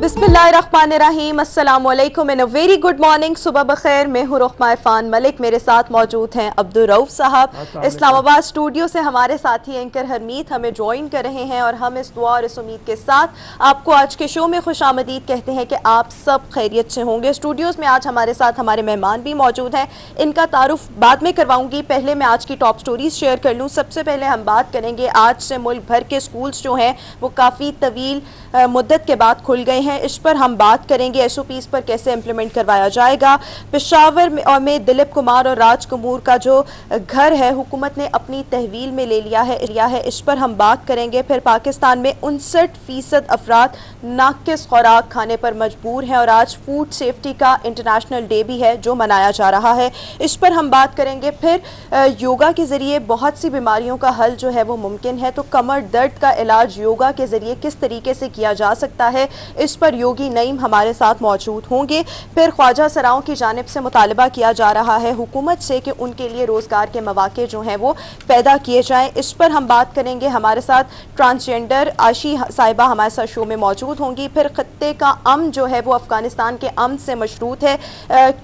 बिस्मिल्लाहिर्रहमानिर्रहीम, अस्सलामुअलैकुम and a very good morning. सुबह बखैर। मैं हूँ रुखमा इरफान मलिक, मेरे साथ मौजूद हैं अब्दुल रऊफ साहब। इस्लामाबाद स्टूडियो से हमारे साथी एंकर हरमीत हमें ज्वाइन कर रहे हैं और हम इस दुआ और इस उम्मीद के साथ आपको आज के शो में खुशामदीद कहते हैं कि आप सब खैरियत से होंगे। स्टूडियोज़ में आज हमारे साथ हमारे मेहमान भी मौजूद हैं, इनका तारुफ बाद में करवाऊंगी। पहले मैं आज की टॉप स्टोरीज शेयर कर लूँ। सबसे पहले हम बात करेंगे, आज से मुल्क भर के स्कूल्स जो हैं वो काफ़ी तवील मुद्दत के बाद खुल गए हैं। इस पर हम बात करेंगे SOPs पर कैसे इम्प्लीमेंट करवाया जाएगा। पेशावर में दिलीप कुमार और राज कपूर का जो घर है हुकूमत ने अपनी तहवील में ले लिया है, इस पर हम बात करेंगे। फिर पाकिस्तान में 59% अफराद नाकिस खुराक खाने पर मजबूर हैं और आज फूड सेफ्टी का इंटरनेशनल डे भी है जो मनाया जा रहा है, इस पर हम बात करेंगे। फिर योगा के ज़रिए बहुत सी बीमारियों का हल जो है वो मुमकिन है, तो कमर दर्द का इलाज योगा के ज़रिए किस तरीके से किया जा सकता है, इस पर योगी नईम हमारे साथ मौजूद होंगे। फिर ख्वाजा सराओं की जानिब से मुतालबा किया जा रहा है हुकूमत से कि उनके लिए रोज़गार के मौके जो हैं वो पैदा किए जाएं, इस पर हम बात करेंगे। हमारे साथ ट्रांसजेंडर आशी साहिबा हमारे साथ शो में मौजूद होंगी। फिर खत्ते का अमन जो है वो अफ़गानिस्तान के अमन से मशरूत है,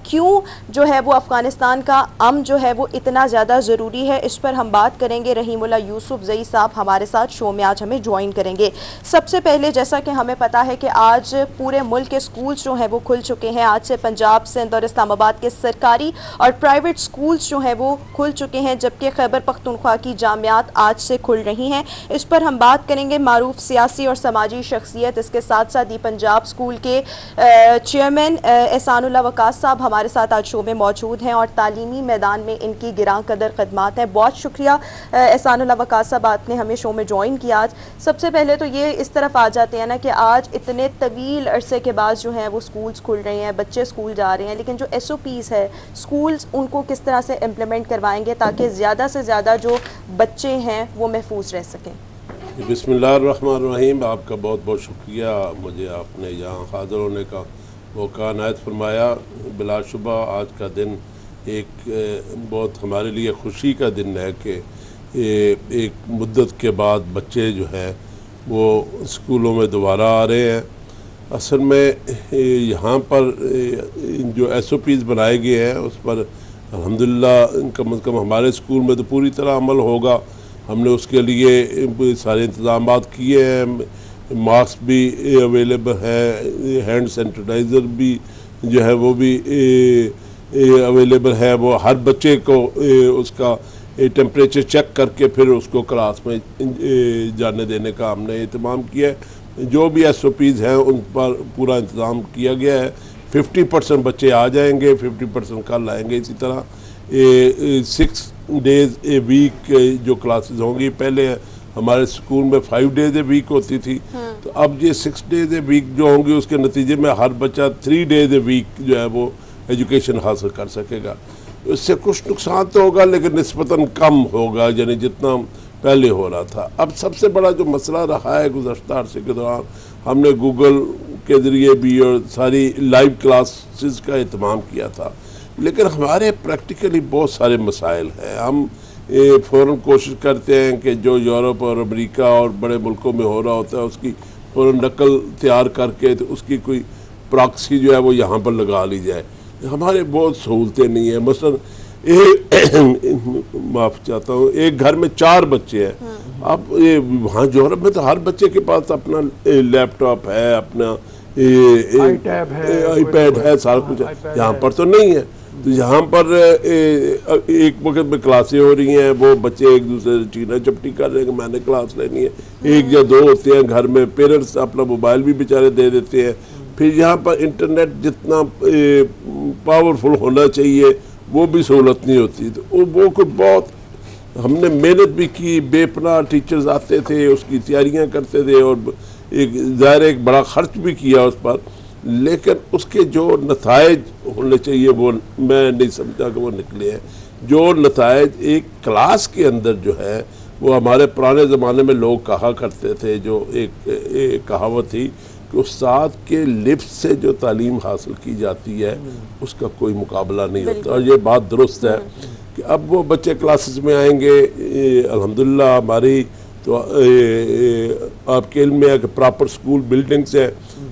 क्यों जो है वो अफ़गानिस्तान का अमन जो है वो इतना ज़्यादा ज़रूरी है, इस पर हम बात करेंगे। रहीमुल्लाह यूसुफ जई साहब हमारे साथ शो में आज हमें ज्वाइन करेंगे। सबसे पहले जैसा कि हमें पता है कि आज पूरे मुल्क के स्कूल्स जो हैं वो खुल चुके हैं। आज से पंजाब, सिंध और इस्लामाबाद के सरकारी और प्राइवेट स्कूल्स जो हैं वो खुल चुके हैं, जबकि खैबर पख्तूनख्वा की जामियात आज से खुल रही हैं, इस पर हम बात करेंगे। मारूफ सियासी और समाजी शख्सियत, इसके साथ साथ ही पंजाब स्कूल के चेयरमैन एहसानुल्लाह वकास साहब हमारे साथ आज शो में मौजूद हैं और तालीमी मैदान में इनकी गिरां कदर खदमात हैं। बहुत शुक्रिया एहसानुल्लाह वकास साहब, आपने हमें शो में ज्वाइन किया आज। सबसे पहले तो ये इस तरफ आ जाते हैं ना कि आज इतने तवील अरसे के बाद जो है वो स्कूल्स खुल रहे हैं, बच्चे स्कूल जा रहे हैं, लेकिन जो SOPs है स्कूल्स उनको किस तरह से इम्प्लीमेंट करवाएंगे ताकि ज़्यादा से ज़्यादा जो बच्चे हैं वो महफूज रह सकें। बिस्मिल्लाहिर्रहमानिर्रहीम। आपका बहुत बहुत शुक्रिया, मुझे आपने यहाँ हाज़िर होने का मौका इनायत फरमाया। बिलाशुबा आज का दिन एक बहुत हमारे लिए खुशी का दिन है कि एक मुद्दत के बाद बच्चे जो हैं वो स्कूलों में दोबारा आ रहे हैं। असल में यहाँ पर जो SOPs बनाए गए हैं उस पर अल्हम्दुलिल्लाह कम से कम हमारे स्कूल में तो पूरी तरह अमल होगा। हमने उसके लिए सारे इंतज़ाम किए हैं, मास्क भी अवेलेबल है, हैंड सैनिटाइज़र भी जो है वो भी अवेलेबल है। वो हर बच्चे को उसका टेम्परेचर चेक करके फिर उसको क्लास में जाने देने का हमने इंतज़ाम किया है। जो भी SOPs हैं उन पर पूरा इंतज़ाम किया गया है। 50% बच्चे आ जाएंगे, 50% कल आएंगे। इसी तरह 6 days a week जो क्लासेस होंगी, पहले हमारे स्कूल में 5 days a week होती थी, तो अब ये 6 days a week जो होंगी उसके नतीजे में हर बच्चा 3 days a week जो है वो एजुकेशन हासिल कर सकेगा। इससे कुछ नुकसान तो होगा लेकिन निस्बतन कम होगा, यानी जितना पहले हो रहा था। अब सबसे बड़ा जो मसला रहा है गुज़श्ता अरसे के दौरान, हमने गूगल के ज़रिए भी और सारी लाइव क्लासेस का एहतमाम किया था, लेकिन हमारे प्रैक्टिकली बहुत सारे मसाइल हैं। हम फ़ौरन कोशिश करते हैं कि जो यूरोप और अमेरिका और बड़े मुल्कों में हो रहा होता है उसकी फ़ौरन नकल तैयार करके तो उसकी कोई प्रॉक्सी जो है वो यहाँ पर लगा ली जाए। हमारे बहुत सहूलतें नहीं है। मसलन माफ़ चाहता हूँ, एक घर में 4 बच्चे हैं। अब ये वहाँ यूरोप में तो हर बच्चे के पास अपना लैपटॉप है, अपना iPad है, सारा कुछ है। यहाँ पर तो नहीं है। तो यहाँ पर एक वक्त में क्लासें हो रही हैं, वो बच्चे एक दूसरे से चीना चपटी कर रहे हैं कि मैंने क्लास लेनी है। 1 या 2 होते हैं घर में, पेरेंट्स अपना मोबाइल भी बेचारे दे देते हैं। फिर यहाँ पर इंटरनेट जितना पावरफुल होना चाहिए वो भी सहूलत नहीं होती। तो वो कुछ बहुत हमने मेहनत भी की, बेपनाह टीचर्स आते थे, उसकी तैयारियाँ करते थे और एक ज़ाहिर एक बड़ा ख़र्च भी किया उस पर, लेकिन उसके जो नताइज होने चाहिए वो मैं नहीं समझा कि वो निकले हैं। जो नताइज एक क्लास के अंदर जो है वो हमारे पुराने ज़माने में लोग कहा करते थे, जो एक कहावत थी कि उस्ताद के लिप्स से जो तालीम हासिल की जाती है उसका कोई मुकाबला नहीं होता। और ये बात दुरुस्त है कि अब वो बच्चे क्लासेस में आएंगे। अल्हम्दुलिल्लाह हमारी तो आपके इल्म में है कि प्रॉपर स्कूल बिल्डिंग्स हैं,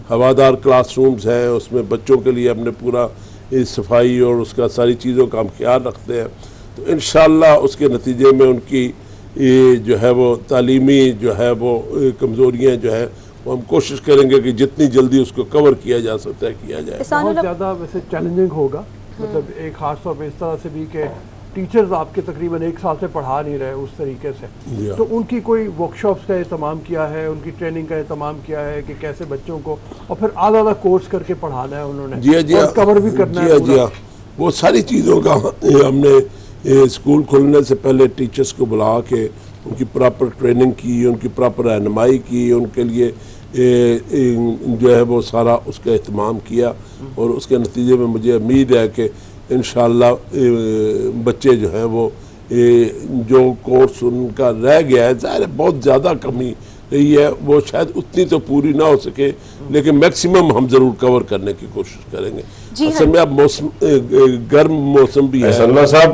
हवादार क्लासरूम्स हैं, उसमें बच्चों के लिए हमने पूरा सफाई और उसका सारी चीज़ों का हम ख्याल रखते हैं। तो इंशाअल्लाह उसके नतीजे में उनकी जो है वो तालीमी जो है वो कमज़ोरियाँ जो है वो हम कोशिश करेंगे कि जितनी जल्दी उसको कवर किया जा सकता है किया जाए। बहुत ज़्यादा वैसे चैलेंजिंग होगा, मतलब एक खास तौर पे इस तरह से भी कि टीचर्स आपके तकरीबन 1 साल से पढ़ा नहीं रहे उस तरीके से, तो उनकी कोई वर्कशॉप्स का एहतमाम किया है, उनकी ट्रेनिंग का एहतमाम किया है कि कैसे बच्चों को, और फिर आधा आधा कोर्स करके पढ़ाना है उन्होंने, जी और कवर भी करना है। जी वो सारी चीज़ों का हमने स्कूल खुलने से पहले टीचर्स को बुला के उनकी प्रॉपर ट्रेनिंग की, उनकी प्रॉपर रहनुमाई की, उनके लिए जो है वो सारा उसका एहतमाम किया, और उसके नतीजे में मुझे उम्मीद है कि इंशाअल्लाह बच्चे जो हैं वो जो कोर्स उनका रह गया है, ज़ाहिर बहुत ज़्यादा कमी रही है, वो शायद उतनी तो पूरी ना हो सके, लेकिन मैक्सिमम हम ज़रूर कवर करने की कोशिश करेंगे। असल में अब मौसम गर्म मौसम भी है। सलमान साहब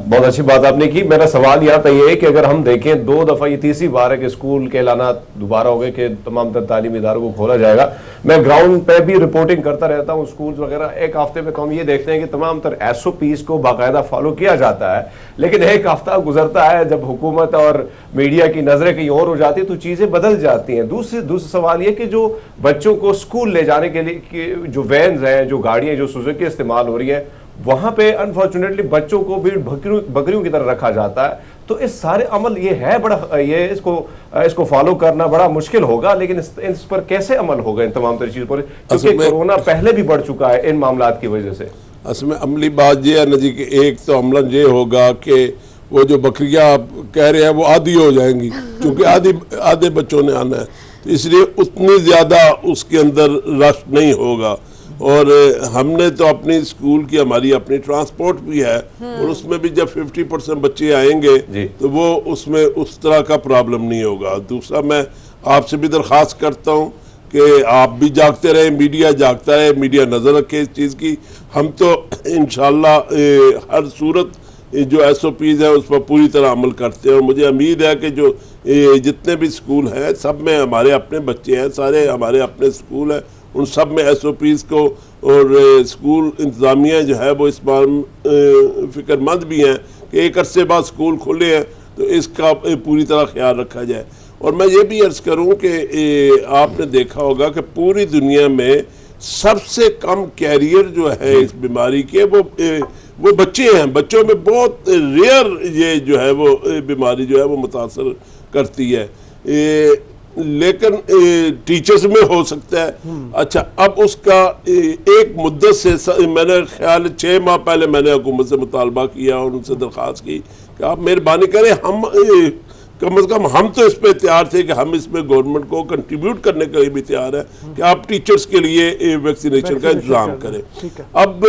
बहुत अच्छी बात आपने की। मेरा सवाल यहाँ पे ये है कि अगर हम देखें 2 दफ़ा ये तीसरी बार है कि स्कूल के ऐलाना दोबारा हो गए कि तमाम तर तालीमी इदारों को खोला जाएगा। मैं ग्राउंड पे भी रिपोर्टिंग करता रहता हूँ स्कूल वगैरह, एक हफ्ते में हम ये देखते हैं कि तमाम तर SOPs को बाकायदा फॉलो किया जाता है, लेकिन एक हफ्ता गुजरता है जब हुकूमत और मीडिया की नजरें कहीं और हो जाती है तो चीजें बदल जाती हैं। दूसरा सवाल ये कि जो बच्चों को स्कूल ले जाने के लिए जो वैन्स हैं, जो गाड़ियां जो सुजुकी इस्तेमाल हो रही है, वहां पे अनफॉर्चुनेटली बच्चों को भी बकरियों की तरह रखा जाता है। तो इस सारे अमल ये है बड़ा, ये इसको फॉलो करना बड़ा मुश्किल होगा, लेकिन इस पर कैसे अमल होगा इन तमाम तरह चीजों पर, क्योंकि कोरोना पहले भी बढ़ चुका है इन मामलात की वजह से। असल में अमली बात यह है ना जी कि एक तो अमलन ये होगा कि वो जो बकरियां आप कह रहे हैं वो आधी हो जाएंगी, क्योंकि आधे बच्चों ने आना है, तो इसलिए उतनी ज़्यादा उसके अंदर रश नहीं होगा। और हमने तो अपनी स्कूल की हमारी अपनी ट्रांसपोर्ट भी है, और उसमें भी जब 50% बच्चे आएंगे तो वो उसमें उस तरह का प्रॉब्लम नहीं होगा। दूसरा मैं आपसे भी दरख्वास्त करता हूँ कि आप भी जागते रहे, मीडिया जागता रहे, मीडिया नज़र रखे इस चीज़ की। हम तो इंशाअल्लाह हर सूरत जो SOPs है उस पर पूरी तरह अमल करते हैं, और मुझे उम्मीद है कि जो जितने भी स्कूल हैं सब में हमारे अपने बच्चे हैं, सारे हमारे अपने स्कूल हैं, उन सब में SOPs को, और स्कूल इंतज़ामिया जो है वो इस बार फिक्रमंद भी हैं कि एक अरसे बाद स्कूल खुले हैं तो इसका पूरी तरह ख्याल रखा जाए। और मैं ये भी अर्ज़ करूँ कि आपने देखा होगा कि पूरी दुनिया में सबसे कम कैरियर जो है इस बीमारी के वो बच्चे हैं। बच्चों में बहुत रेयर ये जो है वो बीमारी जो है वो मुतासर करती है, लेकिन टीचर्स में हो सकता है। अच्छा, अब उसका एक मुद्दत से मैंने ख्याल 6 माह पहले मैंने हुकूमत से मुतालबा किया और उनसे दरख्वास्त की कि आप मेहरबानी करें, हम कम से कम हम तो इस पे तैयार थे कि हम इसमें गवर्नमेंट को कंट्रीब्यूट करने के लिए भी तैयार है कि आप टीचर्स के लिए वैक्सीनेशन का इंतजाम करें। अब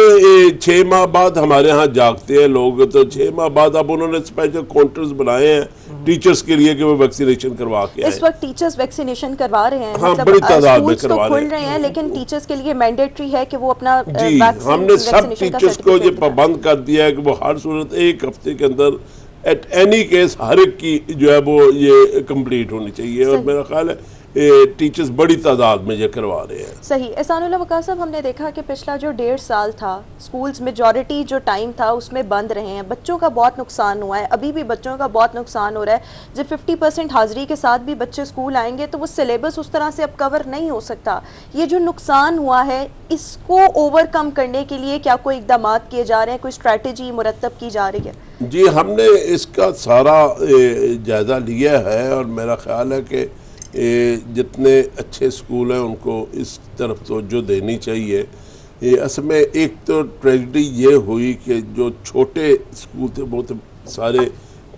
6 माह बाद हमारे यहाँ जागते हैं लोग, तो 6 माह बाद अब उन्होंने स्पेशल काउंटर्स बनाए हैं टीचर्स के लिए कि वो वैक्सीनेशन करवा के इस वक्त टीचर्स वैक्सीनेशन करवा रहे हैं। हाँ, बड़ी तादाद में करवा रहे हैं, लेकिन टीचर्स के लिए मैंडेटरी है कि वो अपना जी, हमने सब टीचर्स को ये पाबंद कर दिया है कि वो हर सूरत 1 हफ्ते के अंदर एट एनी केस हर एक की जो है वो ये कंप्लीट होनी चाहिए, और मेरा ख्याल है टीचर्स बड़ी तादाद में ये करवा रहे हैं। सही। एहसानुल्लाह वक़ार साहब, हमने देखा कि पिछला जो 1.5 साल था स्कूल्स मेजॉरिटी जो टाइम था उसमें बंद रहे हैं, बच्चों का बहुत नुकसान हुआ है, अभी भी बच्चों का बहुत नुकसान हो रहा है। जब 50% हाजिरी के साथ भी बच्चे स्कूल आएंगे तो वो सिलेबस उस तरह से अब कवर नहीं हो सकता। ये जो नुकसान हुआ है इसको ओवरकम करने के लिए क्या कोई इक़दाम किए जा रहे हैं, कोई स्ट्रैटेजी मुरतब की जा रही है? जी, हमने इसका सारा जायज़ा लिया है, और मेरा ख्याल है कि जितने अच्छे स्कूल हैं उनको इस तरफ तवज्जो देनी चाहिए। असल में एक तो ट्रेजेडी ये हुई कि जो छोटे स्कूल थे बहुत सारे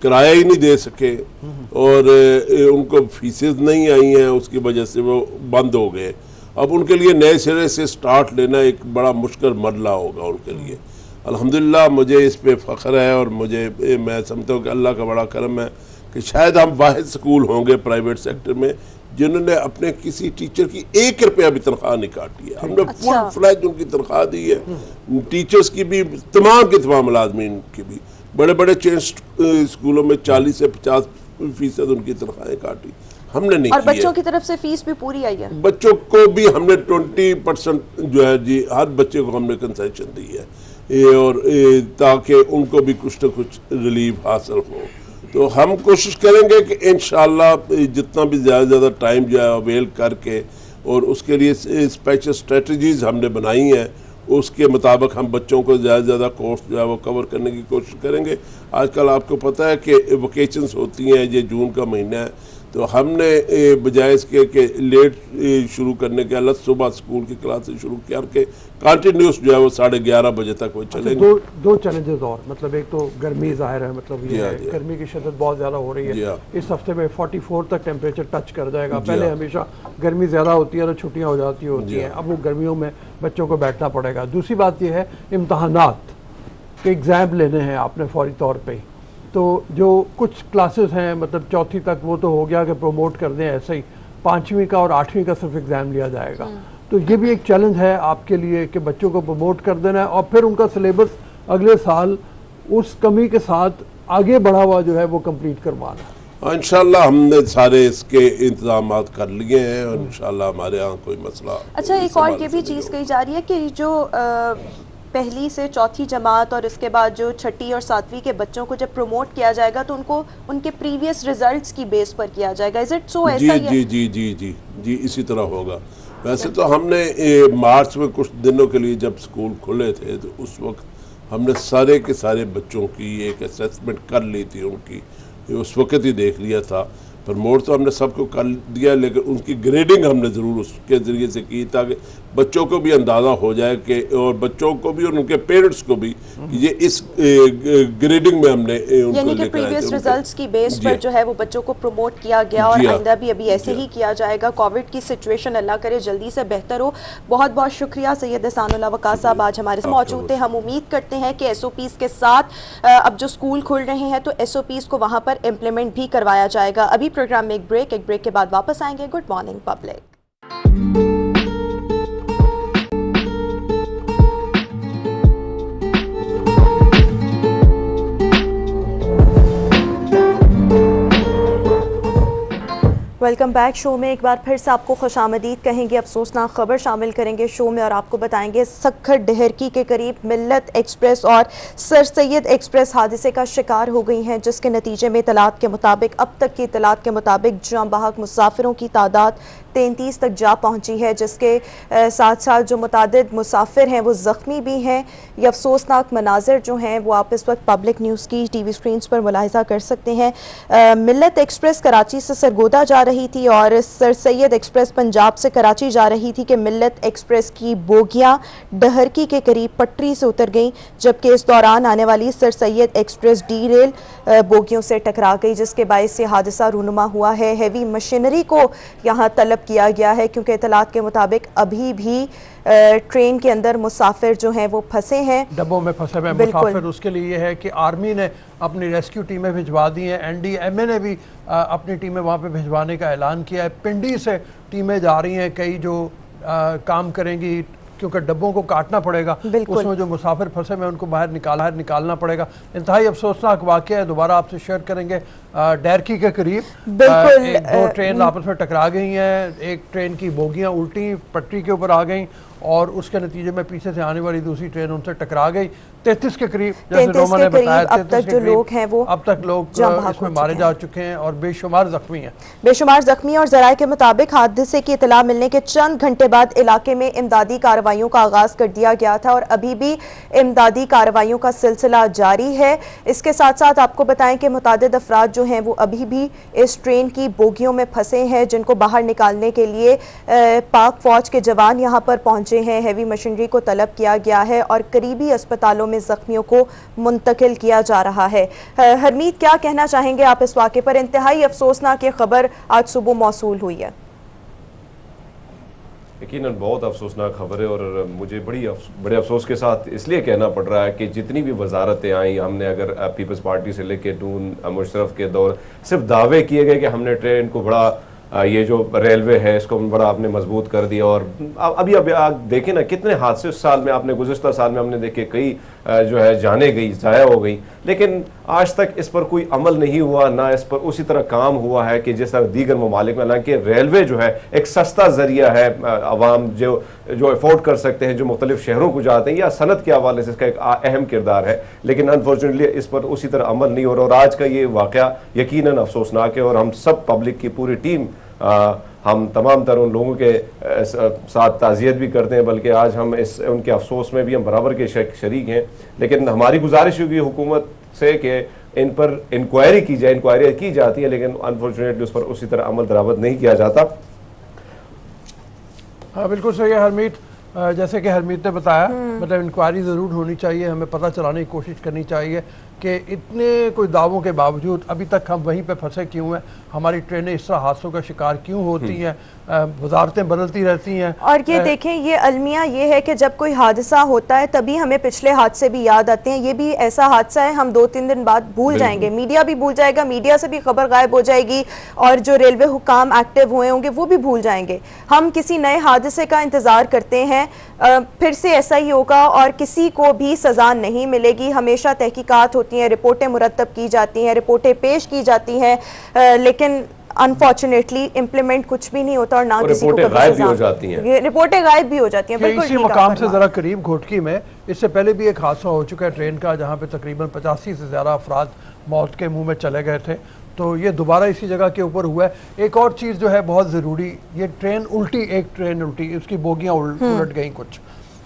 किराया ही नहीं दे सके, और उनको फीसेस नहीं आई हैं, उसकी वजह से वो बंद हो गए। अब उनके लिए नए सिरे से स्टार्ट लेना एक बड़ा मुश्किल मरला होगा उनके लिए। अल्हम्दुलिल्लाह मुझे इस पे फ़ख्र है, और मैं समझता हूँ कि अल्लाह का बड़ा करम है कि शायद हम वाहिद स्कूल होंगे प्राइवेट सेक्टर में जिन्होंने अपने किसी टीचर की 1 रुपया भी तनख्वाह नहीं काटी है। हमने फुल फ्लैज उनकी तनख्वाह दी है, टीचर्स की भी, तमाम के तमाम मुलाजमीन की भी। बड़े बड़े चेंज स्कूलों में 40 से 50 20% उनकी तनख्वाहें काटी, हमने नहीं और की है। बच्चों की तरफ से फीस भी पूरी आई है, बच्चों को भी हमने 20% जो है जी हर बच्चे को हमने कंसेशन दी है और ताकि उनको भी कुछ न कुछ रिलीफ हासिल हो। तो हम कोशिश करेंगे कि इंशाल्लाह जितना भी ज़्यादा से ज़्यादा टाइम जो है अवेल करके, और उसके लिए स्पेशल स्ट्रेटजीज़ हमने बनाई हैं, उसके मुताबिक हम बच्चों को ज़्यादा से ज़्यादा कोर्स जो है वो कवर करने की कोशिश करेंगे। आजकल आपको पता है कि वेकेशंस होती हैं, ये जून का महीना है, तो हमने बजाय इसके कि लेट शुरू करने के अलग सुबह स्कूल की क्लासेस शुरू करके कंटिन्यूस जो है वो 11:30 बजे तक वो चलेंगे। दो चैलेंजेस और, मतलब एक तो गर्मी ज़ाहिर है, मतलब ये है गर्मी की शिद्दत बहुत ज़्यादा हो रही है। इस हफ्ते में 44 तक टेम्परेचर टच कर जाएगा। पहले हमेशा गर्मी ज़्यादा होती है तो छुट्टियाँ हो जाती होती हैं, अब वो गर्मियों में बच्चों को बैठना पड़ेगा। दूसरी बात ये है इम्तहानात के एग्ज़ाम लेने हैं आपने फौरी तौर पर, तो जो कुछ क्लासेस हैं मतलब चौथी तक वो तो हो गया कि प्रमोट कर दें, ऐसे ही 5वीं का और 8वीं का सिर्फ एग्ज़ाम लिया जाएगा। तो ये भी एक चैलेंज है आपके लिए कि बच्चों को प्रमोट कर देना है और फिर उनका सिलेबस अगले साल उस कमी के साथ आगे बढ़ा हुआ जो है वो कंप्लीट करवाना है। इंशाल्लाह हमने सारे इसके इंतजाम कर लिए हैं और इंशाल्लाह हमारे यहाँ कोई मसला। अच्छा, एक और ये भी चीज़ कही जा रही है कि जो पहली से चौथी जमात और इसके बाद जो छठी और सातवीं के बच्चों को जब प्रमोट किया जाएगा तो उनको उनके प्रीवियस रिजल्ट्स की बेस पर किया जाएगा। Is it so? ऐसा ही है? जी जी जी जी जी इसी तरह होगा। वैसे तो हमने मार्च में कुछ दिनों के लिए जब स्कूल खुले थे तो उस वक्त हमने सारे के सारे बच्चों की एक असेसमेंट कर ली थी, उनकी उस वक्त ही देख लिया था। प्रमोट तो हमने सबको कर दिया, लेकिन उनकी ग्रेडिंग हमने ज़रूर उसके ज़रिए से की ताकि बच्चों को भी अंदाज़ा हो जाए कि, और बच्चों को भी और उनके पेरेंट्स को भी कि ये इस ग्रेडिंग में हमने उनको यानी कि प्रीवियस रिजल्ट्स की बेस पर जो है वो बच्चों को प्रमोट किया गया और आइंदा भी अभी ऐसे ही किया जाएगा। कोविड की सिचुएशन अल्लाह करे जल्दी से बेहतर हो। बहुत बहुत शुक्रिया सैयद एहसानुल्लाह वक़ास साहब आज हमारे साथ मौजूद थे। हम उम्मीद करते हैं कि SOPs के साथ अब जो स्कूल खुल रहे हैं तो SOPs को वहाँ पर इम्प्लीमेंट भी करवाया जाएगा। अभी प्रोग्राम में एक ब्रेक के बाद वापस आएंगे। Good morning public. Welcome back. Show में एक बार फिर से आपको खुशामदीद कहेंगे। अफसोसनाक खबर शामिल करेंगे शो में और आपको बताएंगे सक्खर डहरकी के करीब मिल्लत एक्सप्रेस और सर सैयद एक्सप्रेस हादसे का शिकार हो गई हैं, जिसके नतीजे में इतलात के मुताबिक अब तक की इतलात के मुताबिक जाँ बहक मुसाफिरों की तादाद 33 तक जा पहुंची है, जिसके साथ साथ जो मुतादिद मुसाफिर हैं वो ज़ख्मी भी हैं। ये अफसोसनाक मनाजिर जो हैं वो आप इस वक्त पब्लिक न्यूज़ की TV स्क्रीन्स पर मुलाहिज़ा कर सकते हैं। मिल्लत एक्सप्रेस कराची से सरगोदा जा रही थी और सर सैयद एक्सप्रेस पंजाब से कराची जा रही थी कि मिल्लत एक्सप्रेस की बोगियां डहरकी के करीब पटरी से उतर गईं, जबकि इस दौरान आने वाली sir Syed express D rail बोगियों से टकरा गई, जिसके बायस से हादसा रूनुमा हुआ है। हैवी मशीनरी को यहाँ तलब किया गया है क्योंकि इतलात के मुताबिक अभी भी ट्रेन के अंदर मुसाफिर जो हैं वो फंसे हैं, डब्बों में फंसे हुए मुसाफिर। उसके लिए ये है कि आर्मी ने अपनी रेस्क्यू टीमें भिजवा दी हैं, NDMA ने भी अपनी टीमें वहाँ पे भिजवाने का ऐलान किया है। पिंडी से टीमें जा रही हैं, कई जो काम करेंगी क्योंकि डब्बों को काटना पड़ेगा, उसमें जो मुसाफिर फंसे में उनको बाहर निकालना पड़ेगा। इंतहाई अफसोसनाक वाक़या है, दोबारा आपसे शेयर करेंगे। डहरकी के करीब दो ट्रेन आपस में टकरा गई हैं, एक ट्रेन की बोगियां उल्टी पटरी के ऊपर आ गई और उसके नतीजे में पीछे से आने वाली दूसरी ट्रेन उनसे टकरा गई। 33 के करीब, जैसे रोमा ने बताया, अब तक जो लोग हैं वो अब तक लोग इसमें मारे जा चुके हैं और बेशुमार जख्मी हैं। बेशुमार जख्मी और ज़राए के मुताबिक हादसे की इतला मिलने के चंद घंटे बाद इलाके में इमदादी कार्रवाइयों का आगाज़ कर दिया गया था और अभी भी इमदादी कार्रवाइयों का सिलसिला जारी है। इसके साथ साथ आपको बताएं कि मुतादिद अफराद जो हैं वो अभी भी इस ट्रेन की बोगियों में फंसे हैं, जिनको बाहर निकालने के लिए पाक फौज के जवान यहाँ पर पहुंचे हैं। हैवी मशीनरी को तलब किया गया है और करीबी अस्पतालों में जख्मियों को मुंतकिल किया जा रहा है। हरमीत, क्या कहना चाहेंगे आप इस वाक़े पर? इंतहाई अफसोसनाक ये खबर आज सुबह मौसूल हुई है। यकीनन बहुत अफसोसनाक खबर है और मुझे बड़े अफसोस के साथ इसलिए कहना पड़ रहा है कि जितनी भी वजारतें आई, हमने अगर पीपल्स पार्टी से लेके नून मुशर्रफ के दौर सिर्फ दावे किए गए कि हमने ट्रेन को बड़ा ये जो रेलवे है इसको बड़ा आपने मजबूत कर दिया। और अभी आप देखें ना कितने हादसे उस साल में आपने गुज़िश्ता साल में हमने देखे, कई जो है जाने गई, ज़ाया हो गई, लेकिन आज तक इस पर कोई अमल नहीं हुआ, ना इस पर उसी तरह काम हुआ है कि जिस तरह दीगर ममालिक में। हालांकि रेलवे जो है एक सस्ता जरिया है, आवाम जो अफोर्ड कर सकते हैं, जो मुख्तलिफ शहरों को जाते हैं, या सनत के हवाले से इसका एक अहम किरदार है, लेकिन अनफॉर्चुनेटली इस पर उसी तरह अमल नहीं हो रहा। और आज का ये वाक़या यकीनन अफसोसनाक है और हम सब पब्लिक की पूरी टीम हम तमाम तर उन लोगों के साथ ताज़ियत भी करते हैं, बल्कि आज हम इस उनके अफसोस में भी हम बराबर के शरीक हैं। लेकिन हमारी गुजारिश होगी हुकूमत से कि इन पर इंक्वायरी की जाए, इंक्वायरी की जाती है, लेकिन अनफॉर्चुनेटली उस पर उसी तरह अमल दरामद नहीं किया जाता। हाँ बिल्कुल सही है हरमीत, जैसे कि हरमीत ने बताया, मतलब इंक्वायरी ज़रूर होनी चाहिए, हमें पता चलाने की कोशिश करनी चाहिए कि इतने कोई दावों के बावजूद अभी तक हम वहीं पे फंसे क्यों हैं, हमारी ट्रेनें इस तरह हादसों का शिकार क्यों होती हैं, वजारतें बदलती रहती हैं। और ये देखें, ये अलमिया ये है कि जब कोई हादसा होता है तभी हमें पिछले हादसे भी याद आते हैं। ये भी ऐसा हादसा है हम 2-3 दिन बाद भूल जाएंगे, मीडिया भी भूल जाएगा, मीडिया से भी खबर गायब हो जाएगी और जो रेलवे हुकाम एक्टिव हुए होंगे वो भी भूल जाएंगे। हम किसी नए हादसे का इंतज़ार करते हैं, फिर से ऐसा ही होगा और किसी को भी सज़ा नहीं मिलेगी। हमेशा तहकीकात होती हैं, रिपोर्टें मुरतब की जाती हैं, रिपोर्टें पेश की जाती हैं, लेकिन अनफॉर्चुनेटली इम्प्लीमेंट कुछ भी नहीं होता और ना किसी को गायब भी हो जाती हैं, रिपोर्टें गायब भी हो जाती हैं। बिल्कुल इसी मकाम से जरा करीब घोटकी में इससे पहले भी एक हादसा हो चुका है ट्रेन का, जहाँ पे तकरीबन 85 से ज़्यादा अफराद मौत के मुंह में चले गए थे, तो ये दोबारा इसी जगह के ऊपर हुआ है। एक और चीज़ जो है बहुत ज़रूरी, ये ट्रेन उल्टी, एक ट्रेन उल्टी, उसकी बोगियाँ उलट गई कुछ,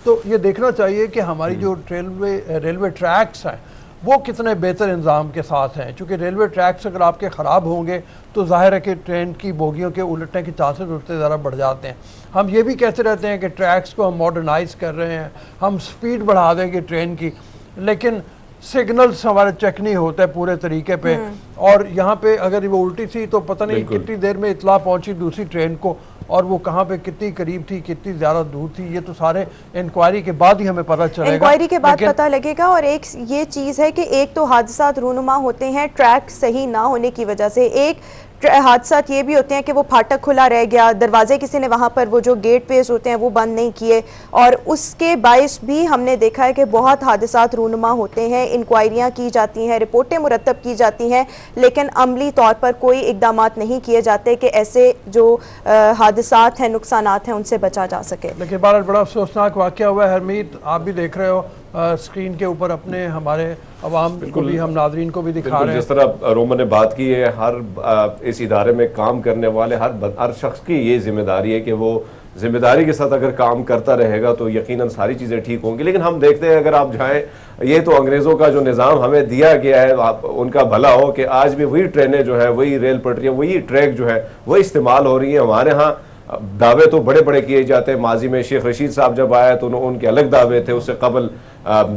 तो ये देखना चाहिए कि हमारी जो रेलवे ट्रैक्स हैं वो कितने बेहतर इंतज़ाम के साथ हैं, क्योंकि रेलवे ट्रैक्स अगर आपके ख़राब होंगे तो जाहिर है कि ट्रेन की बोगियों के उलटने के चांसेस उतने ज़्यादा बढ़ जाते हैं। हम ये भी कहते रहते हैं कि ट्रैक्स को हम मॉडर्नाइज कर रहे हैं, हम स्पीड बढ़ा देंगे ट्रेन की, लेकिन सिग्नल्स हमारे चेक नहीं होते पूरे तरीके पे, और यहाँ पे अगर वो उल्टी थी तो पता नहीं कितनी देर में इतला पहुंची दूसरी ट्रेन को, और वो कहाँ पे कितनी करीब थी, कितनी ज़्यादा दूर थी, ये तो सारे इंक्वायरी के बाद ही हमें पता चलेगा, इंक्वायरी के बाद पता लगेगा। और एक ये चीज़ है कि एक तो हादसा रूनुमा होते हैं ट्रैक सही ना होने की वजह से, एक हादसा ये भी होते हैं कि वो फाटक खुला रह गया, दरवाजे किसी ने वहाँ पर वो जो गेट पेज होते हैं वो बंद नहीं किए, और उसके बायस भी हमने देखा है कि बहुत हादसात रूनुमा होते हैं। इंक्वायरियाँ की जाती हैं, रिपोर्टें मुरतब की जाती हैं, लेकिन अमली तौर पर कोई इकदाम नहीं किए जाते कि ऐसे जो हादसात हैं, नुकसानात हैं, उनसे बचा जा सके। लेकिन बार बड़ा अफसोसनाक वाक़या हुआ है हरमीत, आप भी देख रहे हो स्क्रीन के ऊपर अपने, हमारे अवाम को भी, हम नाजरीन को भी दिखा रहे हैं। जिस तरह रोमन ने बात की है, हर इस इदारे में काम करने वाले हर शख्स की ये जिम्मेदारी है कि वो जिम्मेदारी के साथ अगर काम करता रहेगा तो यकीनन सारी चीज़ें ठीक होंगी। लेकिन हम देखते हैं अगर आप जाएं, ये तो अंग्रेज़ों का जो निज़ाम हमें दिया गया है, उनका भला हो कि आज भी वही ट्रेनें जो है, वही रेल पटरियाँ, वही ट्रैक जो है वही इस्तेमाल हो रही है। हमारे यहाँ दावे तो बड़े बड़े किए जाते हैं, माजी में शेख रशीद साहब जब आए तो उनके अलग दावे थे, उससे कबल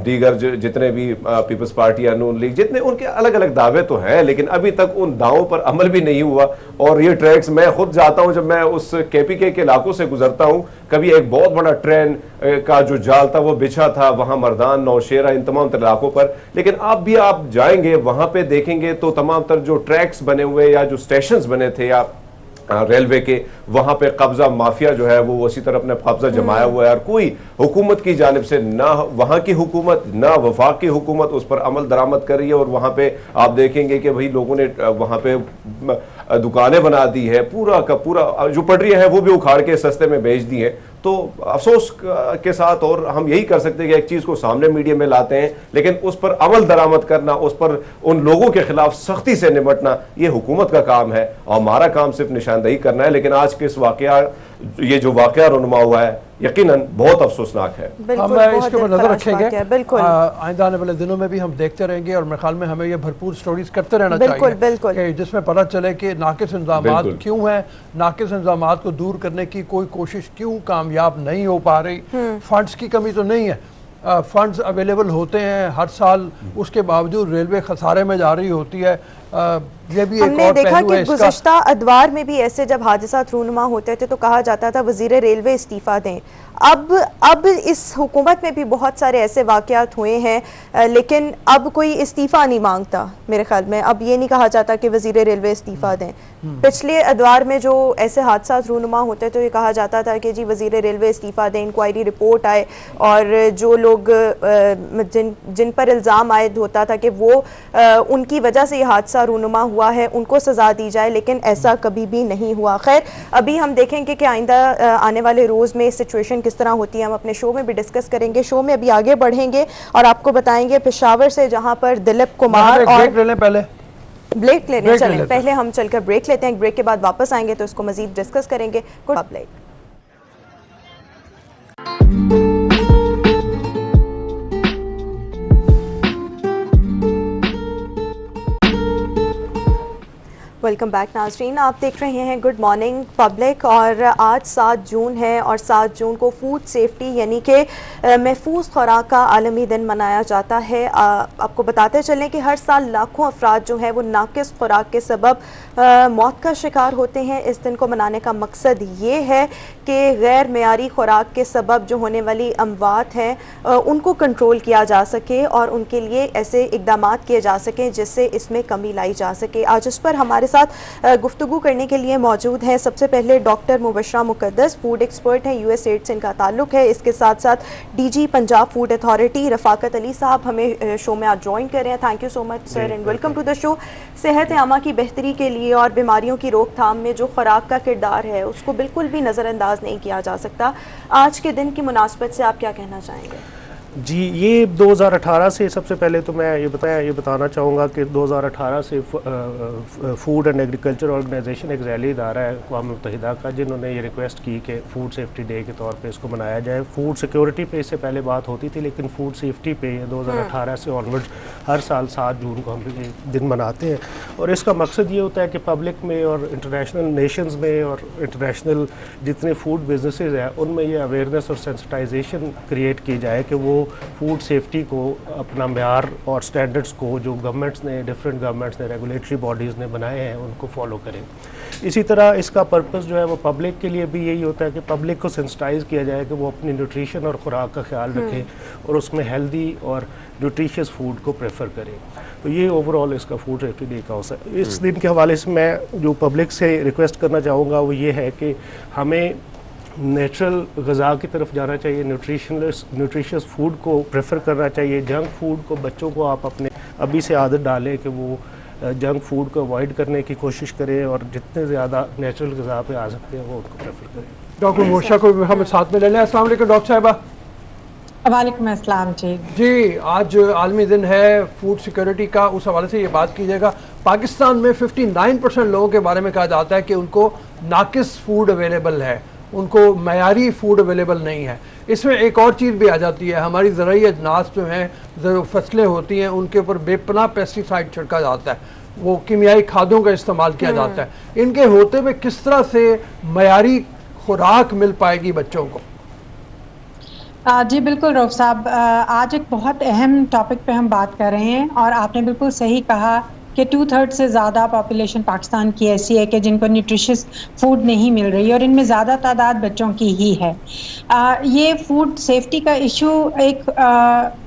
दीगर जितने भी पीपल्स पार्टी या नून लीग, जितने उनके अलग अलग दावे तो हैं, लेकिन अभी तक उन दावों पर अमल भी नहीं हुआ। और ये ट्रैक्स, मैं खुद जाता हूँ, जब मैं उस KPK के इलाकों से गुजरता हूँ, कभी एक बहुत बड़ा ट्रेन का जो जाल था वो बिछा था वहाँ मर्दान, नौशेरा, इन तमाम इलाकों पर, लेकिन अब भी आप जाएंगे वहाँ पे देखेंगे तो तमाम तर जो ट्रैक्स बने हुए या जो स्टेशन बने थे या रेलवे के, वहां पे कब्जा माफिया जो है वो उसी तरह अपने कब्जा जमाया हुआ है, और कोई हुकूमत की जानिब से ना वहां की हुकूमत ना वफाक की हुकूमत उस पर अमल दरामद कर रही है। और वहां पे आप देखेंगे कि भाई लोगों ने वहां पे दुकानें बना दी है, पूरा का पूरा जो पटरियां हैं वो भी उखाड़ के सस्ते में बेच दी है। तो अफसोस के साथ, और हम यही कर सकते हैं कि एक चीज़ को सामने मीडिया में लाते हैं, लेकिन उस पर अमल दरामद करना, उस पर उन लोगों के खिलाफ सख्ती से निपटना, ये हुकूमत का काम है और हमारा काम सिर्फ निशानदही करना है। लेकिन आज के इस वाकया, ये जो वाकया रुनुमा हुआ है, यकीनन बहुत अफसोसनाक है। हम इसके ऊपर नजर रखेंगे, आइंदा आने वाले दिनों में भी हम देखते रहेंगे, और मेरे ख्याल में हमें ये भरपूर स्टोरीज करते रहना चाहिए जिसमें पता चले कि नाकिस इंतजामात क्यों हैं, नाकिस इंतजामात को दूर करने की कोई कोशिश क्यों कामयाब नहीं हो पा रही। फंड्स की कमी तो नहीं है, फंड्स अवेलेबल होते हैं हर साल, उसके बावजूद रेलवे खसारे में जा रही होती है। ये भी एक हमने और देखा पहलू कि है इसका। गुज़िश्ता अदवार में भी ऐसे जब हादसात रूनुमा होते थे तो कहा जाता था वज़ीर रेलवे इस्तीफ़ा दें। अब इस हुकूमत में भी बहुत सारे ऐसे वाक़यात हुए हैं, लेकिन अब कोई इस्तीफ़ा नहीं मांगता मेरे ख्याल में। अब ये नहीं कहा जाता कि वज़ीर रेलवे इस्तीफ़ा दें। पिछले अदवार में जो ऐसे हादसात रूनुमा होते तो ये कहा जाता था कि जी वज़ीर रेलवे इस्तीफ़ा दें, इंक्वायरी रिपोर्ट आए और जो लोग जिन पर इल्ज़ाम आयद होता था कि वो उनकी वजह से ये हादसा रूनुमा हुआ है उनको सज़ा दी जाए, लेकिन ऐसा कभी भी नहीं हुआ। खैर, अभी हम देखेंगे कि आइंदा आने वाले रोज़ में सिचुएशन किस तरह होती है, हम अपने शो में भी डिस्कस करेंगे। शो में अभी आगे बढ़ेंगे और आपको बताएंगे पेशावर से जहां पर दिलीप कुमार और ब्रेक लेने चलें। पहले हम चलकर ब्रेक लेते हैं, ब्रेक के बाद वापस आएंगे तो इसको मजीद डिस्कस करेंगे। Good public. वेलकम बैक नाज़रीन, आप देख रहे हैं गुड मॉर्निंग पब्लिक और आज 7 जून है और 7 जून को फूड सेफ्टी यानी कि महफूज खुराक का आलमी दिन मनाया जाता है। आपको बताते चलें कि हर साल लाखों अफराद जो हैं वो नाकिस खुराक के सबब मौत का शिकार होते हैं। इस दिन को मनाने का मकसद ये है कि गैर मेयारी खुराक के सबब जो होने वाली अमवात हैं उनको कंट्रोल किया जा सके और उनके लिए ऐसे इकदाम किए जा सकें जिससे इसमें कमी लाई जा सके। आज इस पर हमारे साथ गुफ्तगू करने के लिए मौजूद हैं सबसे पहले डॉक्टर मुबशरा मुकद्दस, फूड एक्सपर्ट हैं, USAID से इनका ताल्लुक है। इसके साथ साथ DG Punjab food authority Rafaqat Ali Sahab हमें शो में आज ज्वाइन कर रहे हैं। Thank you so much sir and welcome to the show. सेहत आमा की बेहतरी के लिए और बीमारियों की रोकथाम में जो खुराक का किरदार है उसको बिल्कुल भी नज़रअंदाज नहीं किया जा सकता। आज के दिन की मुनासबत से आप क्या कहना चाहेंगे? जी, ये 2018 से सबसे पहले तो मैं ये बताना चाहूँगा कि 2018 से फूड एंड एग्रीकल्चर ऑर्गेनाइजेशन एक रैली इदारा है अक़वाम मुत्तहिदा का, जिन्होंने ये रिक्वेस्ट की कि फूड सेफ्टी डे के तौर पे इसको मनाया जाए। फूड सिक्योरिटी पे इससे पहले बात होती थी, लेकिन फूड सेफ्टी पे 2018 से ऑनवर्ड हर साल 7 जून को हम ये दिन मनाते हैं। और इसका मकसद ये होता है कि पब्लिक में और इंटरनेशनल नेशंस में और इंटरनेशनल जितने फूड बिजनेसेस हैं उनमें ये अवेयरनेस और सेंसिटाइजेशन क्रिएट की जाए कि वो फूड सेफ्टी को अपना म्यार और स्टैंडर्ड्स को जो गवर्नमेंट्स ने, डिफरेंट गवर्नमेंट्स ने, रेगुलेटरी बॉडीज़ ने बनाए हैं उनको फॉलो करें। इसी तरह इसका पर्पस जो है वो पब्लिक के लिए भी यही होता है कि पब्लिक को सेंसिटाइज किया जाए कि वो अपनी न्यूट्रिशन और खुराक का ख्याल रखें और उसमें हेल्दी और न्यूट्रिशियस फूड को प्रेफर करें। तो ये ओवरऑल इसका फूड सेफ्टी डे का होता है। इस दिन के हवाले से मैं जो पब्लिक से रिक्वेस्ट करना चाहूँगा वो ये है कि हमें नेचुरल ग़िज़ा की तरफ जाना चाहिए, न्यूट्रिशियस फूड को प्रेफर करना चाहिए। जंक फूड को बच्चों को आप अपने अभी से आदत डालें कि वो जंक फूड को अवॉइड करने की कोशिश करें और जितने ज़्यादा नेचुरल ग़िज़ा पे आ सकते हैं वो उनको प्रेफर करें। डॉक्टर मुबशरा को हम साथ में ले लें। अस्सलाम वालेकुम डॉक्टर साहिबा। वालेकुम अस्सलाम जी, आज आलमी दिन है फूड सिक्योरिटी का, उस हवाले से ये बात कीजिएगा। पाकिस्तान में 59% लोगों के बारे में कहा जाता है कि उनको नाकिस फूड अवेलेबल है, उनको मयारी फूड अवेलेबल नहीं है। इसमें एक और चीज़ भी आ जाती है, हमारी ज़रूरी अजनास जो हैं, जो फसलें होती हैं उनके ऊपर बेपनाह पेस्टिसाइड छिड़का जाता है, वो कीमियाई खादों का इस्तेमाल किया जाता है। इनके होते हुए किस तरह से मयारी खुराक मिल पाएगी बच्चों को? जी बिल्कुल रऊफ साहब, आज एक बहुत अहम टॉपिक पे हम बात कर रहे हैं और आपने बिल्कुल सही कहा कि 2/3 से ज़्यादा पॉपुलेशन पाकिस्तान की ऐसी है कि जिनको न्यूट्रिशियस फूड नहीं मिल रही और इनमें ज़्यादा तादाद बच्चों की ही है। ये फूड सेफ्टी का इशू एक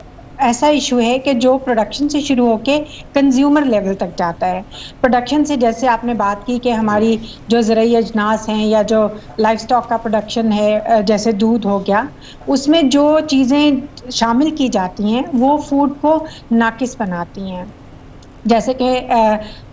ऐसा इशू है कि जो प्रोडक्शन से शुरू होके कंज्यूमर लेवल तक जाता है। प्रोडक्शन से जैसे आपने बात की कि हमारी जो ज़रूरी अजनास हैं या जो लाइफ स्टॉक का प्रोडक्शन है, जैसे दूध हो गया, उसमें जो चीज़ें शामिल की जाती हैं वो फूड को नाकिस बनाती हैं। जैसे कि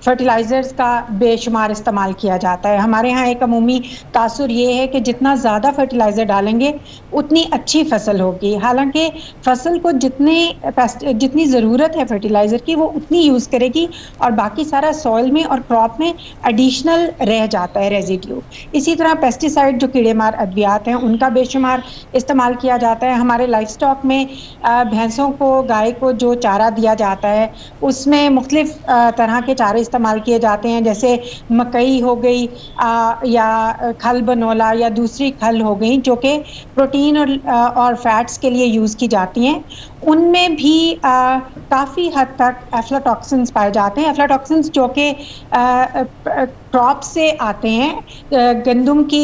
फर्टिलाइज़र्स का बेशुमार इस्तेमाल किया जाता है। हमारे यहाँ एक अमूमी तासुर ये है कि जितना ज़्यादा फर्टिलाइज़र डालेंगे उतनी अच्छी फसल होगी। हालांकि फसल को जितनी ज़रूरत है फर्टिलाइज़र की वो उतनी यूज़ करेगी और बाकी सारा सॉइल में और क्रॉप में एडिशनल रह जाता है, रेजिड्यू। इसी तरह पेस्टिसाइड जो कीड़े मार अद्वियात हैं उनका बेशुमार इस्तेमाल किया जाता है। हमारे लाइफ स्टॉक में भैंसों को, गाय को जो चारा दिया जाता है उसमें मुख्तलिफ तरह के चारे इस्तेमाल किए जाते हैं, जैसे मकई हो गई या खल बनोला या दूसरी खल हो गई जो कि प्रोटीन और फैट्स के लिए यूज़ की जाती हैं, उनमें भी काफ़ी हद तक एफ्लाटॉक्सिन्स पाए जाते हैं। एफ्लाटॉक्सिन्स जो कि क्रॉप से आते हैं, गंदम की,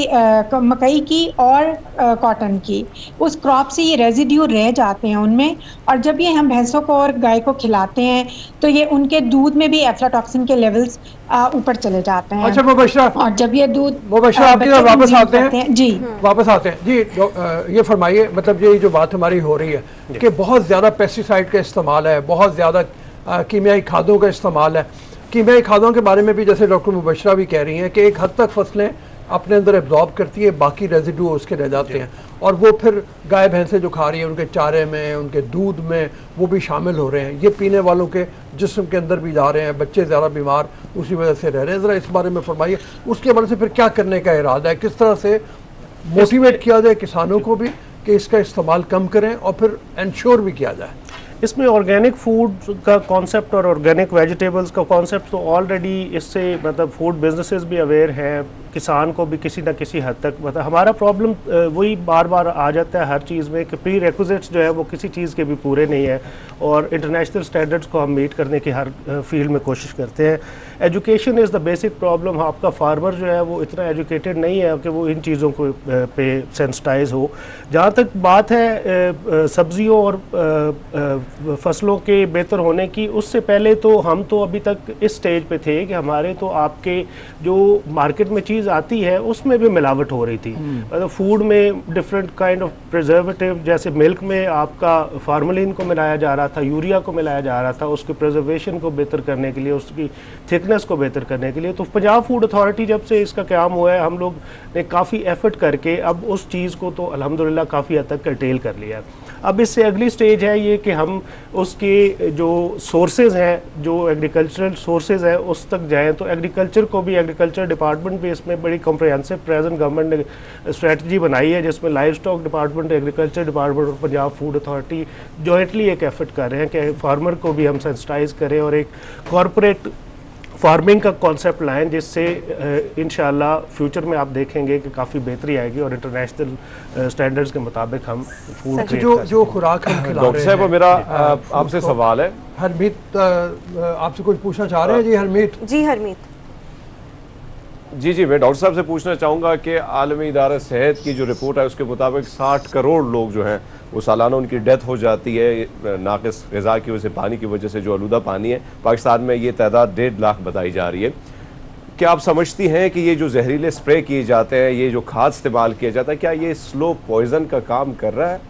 मकई की और कॉटन की, उस क्रॉप से ये रेजिड्यू रह जाते हैं उनमें, और जब ये हम भैंसों को और गाय को खिलाते हैं तो ये उनके दूध में भी एफ्लाटॉक्सिन के लेवल्स ऊपर चले जाते हैं। अच्छा मुबशरा, और जब ये दूध मुबशरा आपकी तरफ वापस आते हैं जी, वापस आते हैं जी। ये फरमाइए, मतलब ये जो बात हमारी हो रही है कि बहुत ज़्यादा पेस्टिसाइड का इस्तेमाल है, बहुत ज़्यादा कीमियाई खादों का इस्तेमाल है। कीमियाई खादों के बारे में भी जैसे डॉक्टर मुबशरा भी कह रही हैं कि एक हद तक फसलें अपने अंदर एब्जॉर्ब करती है, बाकी रेजिड्यू उसके रह जाते हैं, और वो फिर गाय भैंसें जो खा रही हैं उनके चारे में, उनके दूध में वो भी शामिल हो रहे हैं। ये पीने वालों के जिस्म के अंदर भी जा रहे हैं, बच्चे ज़्यादा बीमार उसी वजह से रह रहे हैं। ज़रा इस बारे में फरमाइए, उसके बारे से फिर क्या करने का इरादा है, किस तरह से मोटिवेट किया जाए किसानों को भी कि इसका इस्तेमाल कम करें और फिर इंश्योर भी किया जाए। इसमें ऑर्गेनिक फूड का कॉन्सेप्ट और ऑर्गेनिक वेजिटेबल्स का कॉन्सेप्ट तो ऑलरेडी इससे मतलब फूड बिजनेसेस भी अवेयर हैं, किसान को भी किसी न किसी हद तक मतलब हमारा प्रॉब्लम वही बार बार आ जाता है हर चीज़ में कि प्री रेक्विजिट्स जो है वो किसी चीज़ के भी पूरे नहीं है, और इंटरनेशनल स्टैंडर्ड्स को हम मीट करने की हर फील्ड में कोशिश करते हैं। Education is the basic problem. आपका फार्मर जो है वो इतना एजुकेटेड नहीं है कि वो इन चीज़ों को पे सेंसिटाइज हो। जहाँ तक बात है सब्जियों और फसलों के बेहतर होने की, उससे पहले तो हम तो अभी तक इस स्टेज पे थे कि हमारे तो आपके जो मार्केट में चीज़ आती है उसमें भी मिलावट हो रही थी। मतलब फूड में डिफरेंट काइंड ऑफ प्रिजर्वेटिव, जैसे मिल्क में आपका फार्मलिन को मिलाया जा रहा था, यूरिया को मिलाया जा रहा था उसके प्रिजर्वेशन को बेहतर करने के लिए, उसकी थिकनेस को बेहतर करने के लिए। तो पंजाब फूड अथॉरिटी जब से इसका क़याम हुआ है, हम लोग ने काफ़ी एफर्ट करके अब उस चीज़ को तो अल्हम्दुलिल्लाह काफ़ी हद तक कर्टेल कर लिया। अब इससे अगली स्टेज है ये कि हम उसके जो सोर्सेज हैं, जो एग्रीकल्चरल सोर्सेज हैं, उस तक जाएं। तो एग्रीकल्चर को भी, एग्रीकल्चर डिपार्टमेंट भी इसमें बड़ी कॉम्प्रिहेंसिव प्रेजेंट गवर्नमेंट ने स्ट्रेटजी बनाई है, जिसमें live stock department, agriculture department और पंजाब फूड अथॉरिटी जॉइंटली एक एफर्ट कर रहे हैं कि फार्मर को भी हम सेंसिटाइज करें और एक कॉरपोरेट फार्मिंग का कॉन्सेप्ट लाएं, जिससे इंशाल्लाह फ्यूचर में आप देखेंगे कि काफ़ी बेहतरी आएगी और इंटरनेशनल स्टैंडर्ड्स के मुताबिक हम फूड जो खुराक हम खिला डॉक्टर साहब, मेरा आपसे सवाल है। हरमीत आपसे कुछ पूछना चाह रहे हैं? जी हरमीत। जी हरमीत। जी, मैं डॉक्टर साहब से पूछना चाहूँगा कि आलमी इदारा सेहत की जो रिपोर्ट है उसके मुताबिक 60 करोड़ लोग जो हैं वो सालाना उनकी डेथ हो जाती है नाक़िस ग़िज़ा की वजह से, पानी की वजह से, जो आलूदा पानी है। पाकिस्तान में ये तादाद 1.5 लाख बताई जा रही है। क्या आप समझती हैं कि ये जो जहरीले स्प्रे किए जाते हैं, ये जो खाद इस्तेमाल किया जाता है, क्या ये स्लो पॉइजन का काम कर रहा है?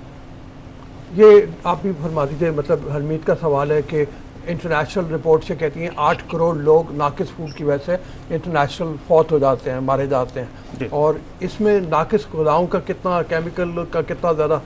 ये आप भी फरमा दीजिए। मतलब हरमीत का सवाल है कि इंटरनेशनल रिपोर्ट से कहती हैं 8 करोड़ लोग नाकिस फूड की वजह से इंटरनेशनल फौत हो जाते हैं, मारे जाते हैं, और इसमें नाकिस ग़िज़ाओं का कितना, केमिकल का कितना ज़्यादा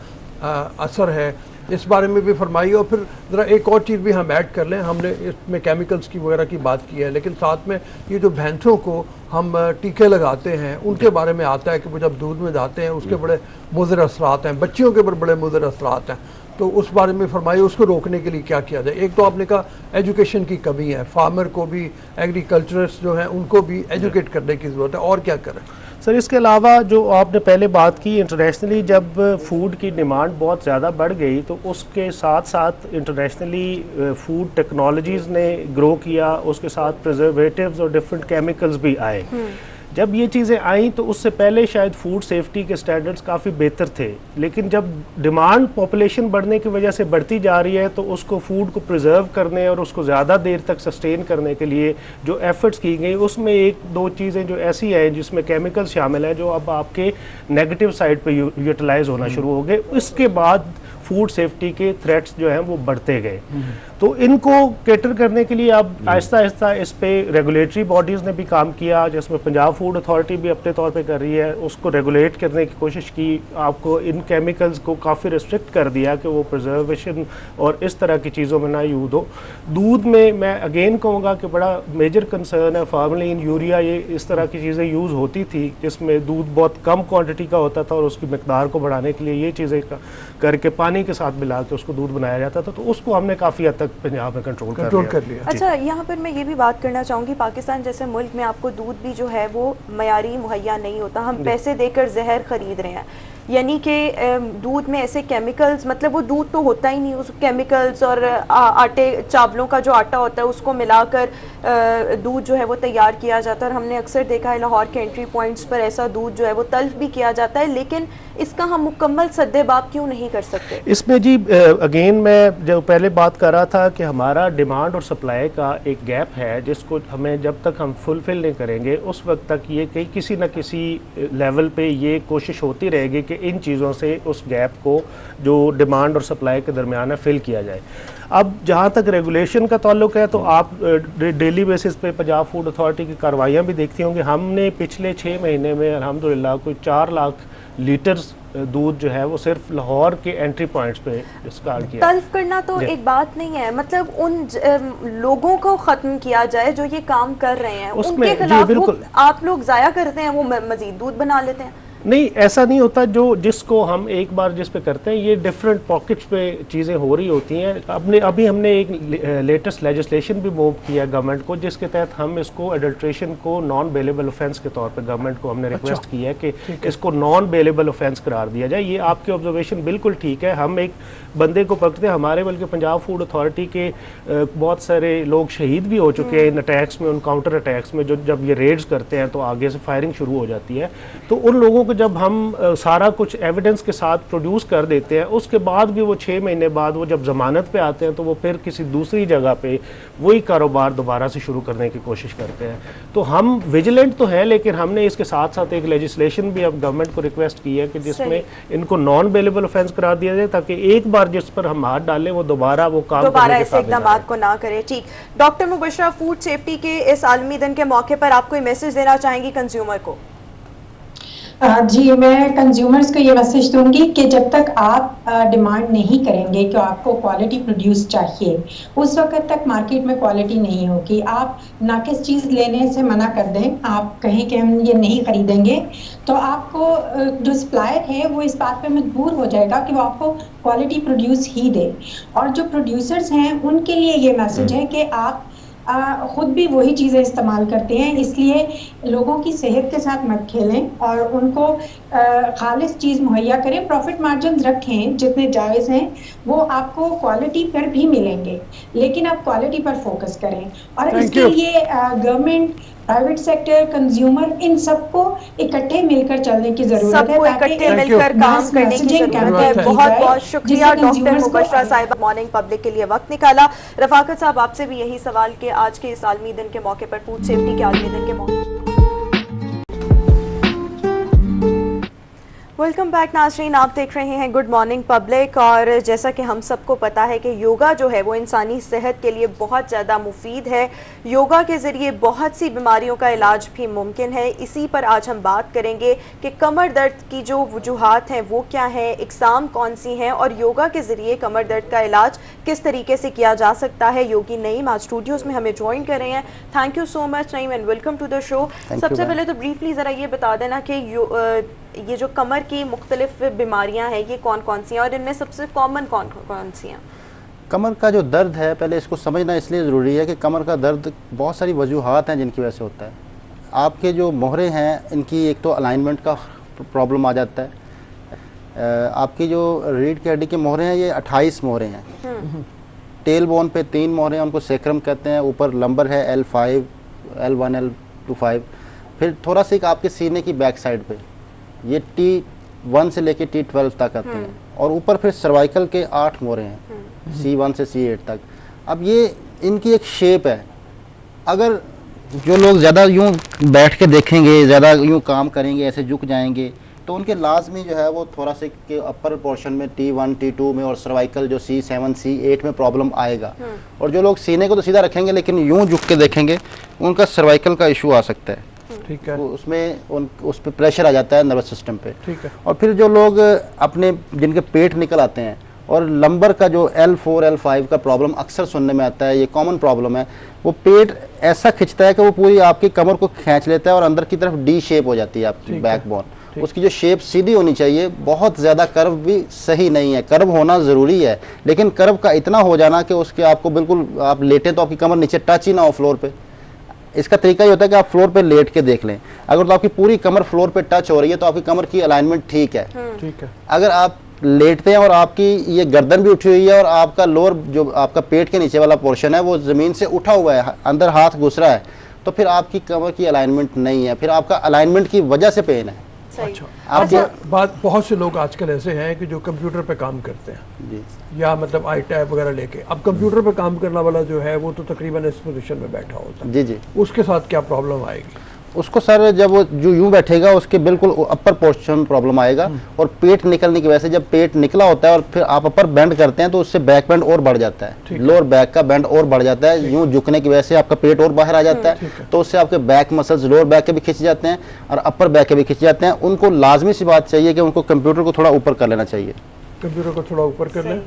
असर है, इस बारे में भी फरमाइए। और फिर ज़रा एक और चीज़ भी हम ऐड कर लें, हमने इसमें केमिकल्स की वगैरह की बात की है, लेकिन साथ में ये जो भैंसों को हम टीके लगाते हैं उनके बारे में आता है कि वो जब दूध में जाते हैं उसके बड़े मुज़र असरात हैं, बच्चियों के ऊपर बड़े मुज़र असरात हैं। तो उस बारे में फरमाइए, उसको रोकने के लिए क्या किया जाए। एक तो आपने कहा एजुकेशन की कमी है, फार्मर को भी, एग्रीकल्चरिस्ट जो हैं उनको भी एजुकेट करने की ज़रूरत है, और क्या करें? सर, इसके अलावा जो आपने पहले बात की, इंटरनेशनली जब फूड की डिमांड बहुत ज़्यादा बढ़ गई तो उसके साथ साथ इंटरनेशनली फूड टेक्नोलॉजीज़ ने ग्रो किया, उसके साथ प्रिजर्वेटिव्स और डिफरेंट केमिकल्स भी आए। जब ये चीज़ें आई तो उससे पहले शायद फूड सेफ्टी के स्टैंडर्ड्स काफ़ी बेहतर थे, लेकिन जब डिमांड पॉपुलेशन बढ़ने की वजह से बढ़ती जा रही है तो उसको फूड को प्रिजर्व करने और उसको ज़्यादा देर तक सस्टेन करने के लिए जो एफर्ट्स की गई, उसमें एक दो चीज़ें जो ऐसी हैं जिसमें केमिकल शामिल है जो अब आपके नेगेटिव साइड पे यूटिलाइज होना शुरू हो गए। इसके बाद फूड सेफ्टी के थ्रेट्स जो हैं वो बढ़ते गए। तो इनको कैटर करने के लिए अब आहिस्ता आहिस्ता इस पे रेगुलेटरी बॉडीज़ ने भी काम किया, जिसमें पंजाब फूड अथॉरिटी भी अपने तौर पे कर रही है, उसको रेगुलेट करने की कोशिश की। आपको इन केमिकल्स को काफ़ी रिस्ट्रिक्ट कर दिया कि वो प्रिजर्वेशन और इस तरह की चीज़ों में ना यूज़ हो। दूध में मैं अगेन कहूँगा कि बड़ा मेजर कंसर्न है, फार्मलिन, यूरिया, ये इस तरह की चीज़ें यूज़ होती थी जिसमें दूध बहुत कम क्वान्टिटी का होता था और उसकी मकदार को बढ़ाने के लिए ये चीज़ें करके पानी के साथ मिला के उसको दूध बनाया जाता था। तो उसको हमने काफ़ी हद तक पंजाब में कंट्रोल कर लिया। अच्छा, यहाँ पर मैं ये भी बात करना चाहूँगी, पाकिस्तान जैसे मुल्क में आपको दूध भी जो है वो मयारी मुहैया नहीं होता, हम पैसे देकर जहर खरीद रहे हैं, यानी कि दूध में ऐसे केमिकल्स, मतलब वो दूध तो होता ही नहीं, उस केमिकल्स और आटे चावलों का जो आटा होता है उसको मिलाकर दूध जो है वो तैयार किया जाता है। और हमने अक्सर देखा है लाहौर के एंट्री पॉइंट्स पर ऐसा दूध जो है वो तल्फ भी किया जाता है, लेकिन इसका हम मुकम्मल सद्देबाब क्यों नहीं कर सकते? इसमें जी अगेन मैं जो पहले बात कर रहा था कि हमारा डिमांड और सप्लाई का एक गैप है, जिसको हमें जब तक हम फुलफिल नहीं करेंगे उस वक्त तक ये किसी न किसी लेवल पे ये कोशिश होती रहेगी कि इन चीज़ों से उस गैप को जो डिमांड और सप्लाई के दरमियान है फिल किया जाए। अब जहाँ तक रेगुलेशन का ताल्लुक है तो आप डेली बेसिस पे पंजाब फूड अथॉरिटी की कार्रवाइयाँ भी देखती होंगी। हमने पिछले 6 महीने में अल्हम्दुलिल्लाह कोई 4 लाख लीटर दूध जो है वो सिर्फ लाहौर के एंट्री पॉइंट्स पे डिस्कार्ड किया। तल्फ करना तो एक बात नहीं है, मतलब उन लोगों को खत्म किया जाए जो ये काम कर रहे हैं, उनके खिलाफ आप लोग जाया करते हैं, वो मजीद दूध बना लेते हैं। नहीं, ऐसा नहीं होता। जो जिसको हम एक बार जिस पे करते हैं, ये डिफरेंट पॉकेट्स पे चीज़ें हो रही होती हैं। अभी हमने एक लेटेस्ट लेजिस्लेशन भी मूव किया गवर्नमेंट को, जिसके तहत हम इसको एडल्ट्रेशन को नॉन बेलेबल ऑफेंस के तौर पे गवर्नमेंट को हमने रिक्वेस्ट की है कि इसको नॉन बेलेबल ऑफेंस करार दिया जाए। ये आपकी ऑब्जर्वेशन बिल्कुल ठीक है। हम एक बंदे को पकड़ते हैं, हमारे बल्कि पंजाब फूड अथॉरिटी के बहुत सारे लोग शहीद भी हो चुके हैं इन अटैक्स में, उन काउंटर अटैक्स में। जो जब ये रेड्स करते हैं तो आगे से फायरिंग शुरू हो जाती है। तो उन लोगों को जब हम सारा कुछ एविडेंस के साथ प्रोड्यूस कर देते हैं, उसके बाद भी वो 6 महीने बाद वो जब जमानत पे आते हैं तो वो फिर किसी दूसरी जगह पे वही कारोबार दोबारा से शुरू करने की कोशिश करते हैं। तो हम विजिलेंट तो है, लेकिन हमने इसके साथ साथ एक लेजिस्लेशन भी अब गवर्नमेंट को रिक्वेस्ट की है कि जिसमें इनको नॉन बेलेबल ऑफेंस करार दिया जाए, ताकि एक बार जिस पर हम हाथ डालें वो दोबारा वो काम दोबारा ऐसे इक़दामात को ना करे। ठीक, डॉक्टर मुबशरा, फूड सेफ्टी के इस आलमी दिन के मौके पर आप कोई मैसेज देना चाहेंगी कंज्यूमर को? जी, मैं कंज्यूमर्स को ये मैसेज दूंगी कि जब तक आप डिमांड नहीं करेंगे कि आपको क्वालिटी प्रोड्यूस चाहिए, उस वक्त तक मार्केट में क्वालिटी नहीं होगी। आप नाकिस चीज़ लेने से मना कर दें, आप कहें कि हम ये नहीं खरीदेंगे, तो आपको जो सप्लायर है वो इस बात पे मजबूर हो जाएगा कि वो आपको क्वालिटी प्रोड्यूस ही दे। और जो प्रोड्यूसर्स हैं उनके लिए ये मैसेज है कि आप खुद भी वही चीज़ें इस्तेमाल करते हैं, इसलिए लोगों की सेहत के साथ मत खेलें और उनको खालिस चीज़ मुहैया करें। प्रॉफिट मार्जिन रखें जितने जायज़ हैं, वो आपको क्वालिटी पर भी मिलेंगे, लेकिन आप क्वालिटी पर फोकस करें। और इसके लिए गवर्नमेंट, प्राइवेट सेक्टर, कंज्यूमर, इन सबको इकट्ठे मिलकर चलने की जरूरत है, सबको इकट्ठे मिलकर काम करने की जरूरत है। बहुत बहुत शुक्रिया डॉक्टर मुबशरा साहिबा, मॉर्निंग पब्लिक के लिए वक्त निकाला। रफाकत साहब, आपसे भी यही सवाल कि आज के इस आलमी दिन के मौके पर, फूड सेफ्टी के आलमी दिन के मौके पर, वेलकम बैक नाज़रीन, आप देख रहे हैं गुड मॉर्निंग पब्लिक। और जैसा कि हम सबको पता है कि योगा जो है वो इंसानी सेहत के लिए बहुत ज़्यादा मुफीद है। योगा के ज़रिए बहुत सी बीमारियों का इलाज भी मुमकिन है। इसी पर आज हम बात करेंगे कि कमर दर्द की जो वजूहात हैं वो क्या हैं, इकसाम कौन सी हैं, और योगा के ज़रिए कमर दर्द का इलाज किस तरीके से किया जा सकता है। योगी नईम आज स्टूडियोज़ में हमें ज्वाइन कर रहे हैं। Thank you so much Naeem and welcome to the show. सबसे पहले तो ब्रीफली ज़रा ये बता देना कि ये जो कमर की मुख्तलिफ बीमारियां हैं ये कौन कौन सी हैं, और इनमें सबसे कॉमन कौन कौन सी हैं? कमर का जो दर्द है, पहले इसको समझना इसलिए ज़रूरी है कि कमर का दर्द बहुत सारी वजूहात हैं जिनकी वजह से होता है। आपके जो मोहरे हैं, इनकी एक तो अलाइनमेंट का प्रॉब्लम आ जाता है। आपकी जो रीढ़ की हड्डी के मोहरे हैं, ये 28 मोहरे हैं। टेल बोन पे 3 मोहरे हैं, उनको सेक्रम कहते हैं। ऊपर लंबर है L5, L1, L25। फिर थोड़ा सा आपके सीने की बैक साइड पे ये T1 से लेके T12 तक आते हैं, और ऊपर फिर सर्वाइकल के 8 मोहरे हैं, C1 से C8 तक। अब ये इनकी एक शेप है। अगर जो लोग ज़्यादा यूँ बैठ के देखेंगे, ज़्यादा यूँ काम करेंगे, ऐसे झुक जाएंगे, तो उनके लाजमी जो है वो थोड़ा से के अपर पोर्शन में T1, T2 में, और सर्वाइकल जो C7, C8 में प्रॉब्लम आएगा। और जो लोग सीने को तो सीधा रखेंगे लेकिन यूँ झुक के देखेंगे, उनका सर्वाइकल का इशू आ सकता है। ठीक है, उसमें उस पर प्रेशर आ जाता है नर्वस सिस्टम पे। ठीक है। और फिर जो लोग अपने जिनके पेट निकल आते हैं, और लंबर का जो L4, L5 का प्रॉब्लम अक्सर सुनने में आता है, ये कॉमन प्रॉब्लम है। वो पेट ऐसा खिंचता है कि वो पूरी आपकी कमर को खींच लेता है और अंदर की तरफ डी शेप हो जाती है आपकी बैकबोन, उसकी जो शेप सीधी होनी चाहिए, बहुत ज़्यादा कर्व भी सही नहीं है। कर्व होना ज़रूरी है, लेकिन कर्व का इतना हो जाना कि उसके आपको बिल्कुल आप लेटें तो आपकी कमर नीचे टच ही ना हो फ्लोर पे। इसका तरीका ये होता है कि आप फ्लोर पे लेट के देख लें, अगर तो आपकी पूरी कमर फ्लोर पे टच हो रही है तो आपकी कमर की अलाइनमेंट ठीक है। ठीक है। अगर आप लेटते हैं और आपकी ये गर्दन भी उठी हुई है और आपका लोअर जो आपका पेट के नीचे वाला पोर्शन है वो ज़मीन से उठा हुआ है, अंदर हाथ घुस रहा है, तो फिर आपकी कमर की अलाइनमेंट नहीं है, फिर आपका अलाइनमेंट की वजह से पेन है। अच्छा, बात बहुत से लोग आजकल ऐसे हैं कि जो कंप्यूटर पे काम करते हैं जी, या मतलब आई टैब वगैरह लेके, अब कंप्यूटर पे काम करने वाला जो है वो तो तकरीबन इस पोजीशन में बैठा होता है। जी जी, उसके साथ क्या प्रॉब्लम आएगी? उसको सर जब वो जो यूं बैठेगा उसके बिल्कुल अपर पोर्शन प्रॉब्लम आएगा, और पेट निकलने की वजह से, जब पेट निकला होता है और फिर आप अपर बेंड करते हैं तो उससे बैक बेंड और बढ़ जाता है, लोअर बैक का बेंड और बढ़ जाता है, यूं झुकने की वजह से आपका पेट और बाहर आ जाता है, तो उससे आपके बैक मसल्स लोअर बैक के भी खिंच जाते हैं और अपर बैक के भी खिंच जाते हैं। उनको लाजमी सी बात चाहिए कि उनको कंप्यूटर को थोड़ा ऊपर कर लेना चाहिए, कंप्यूटर को थोड़ा ऊपर कर लें।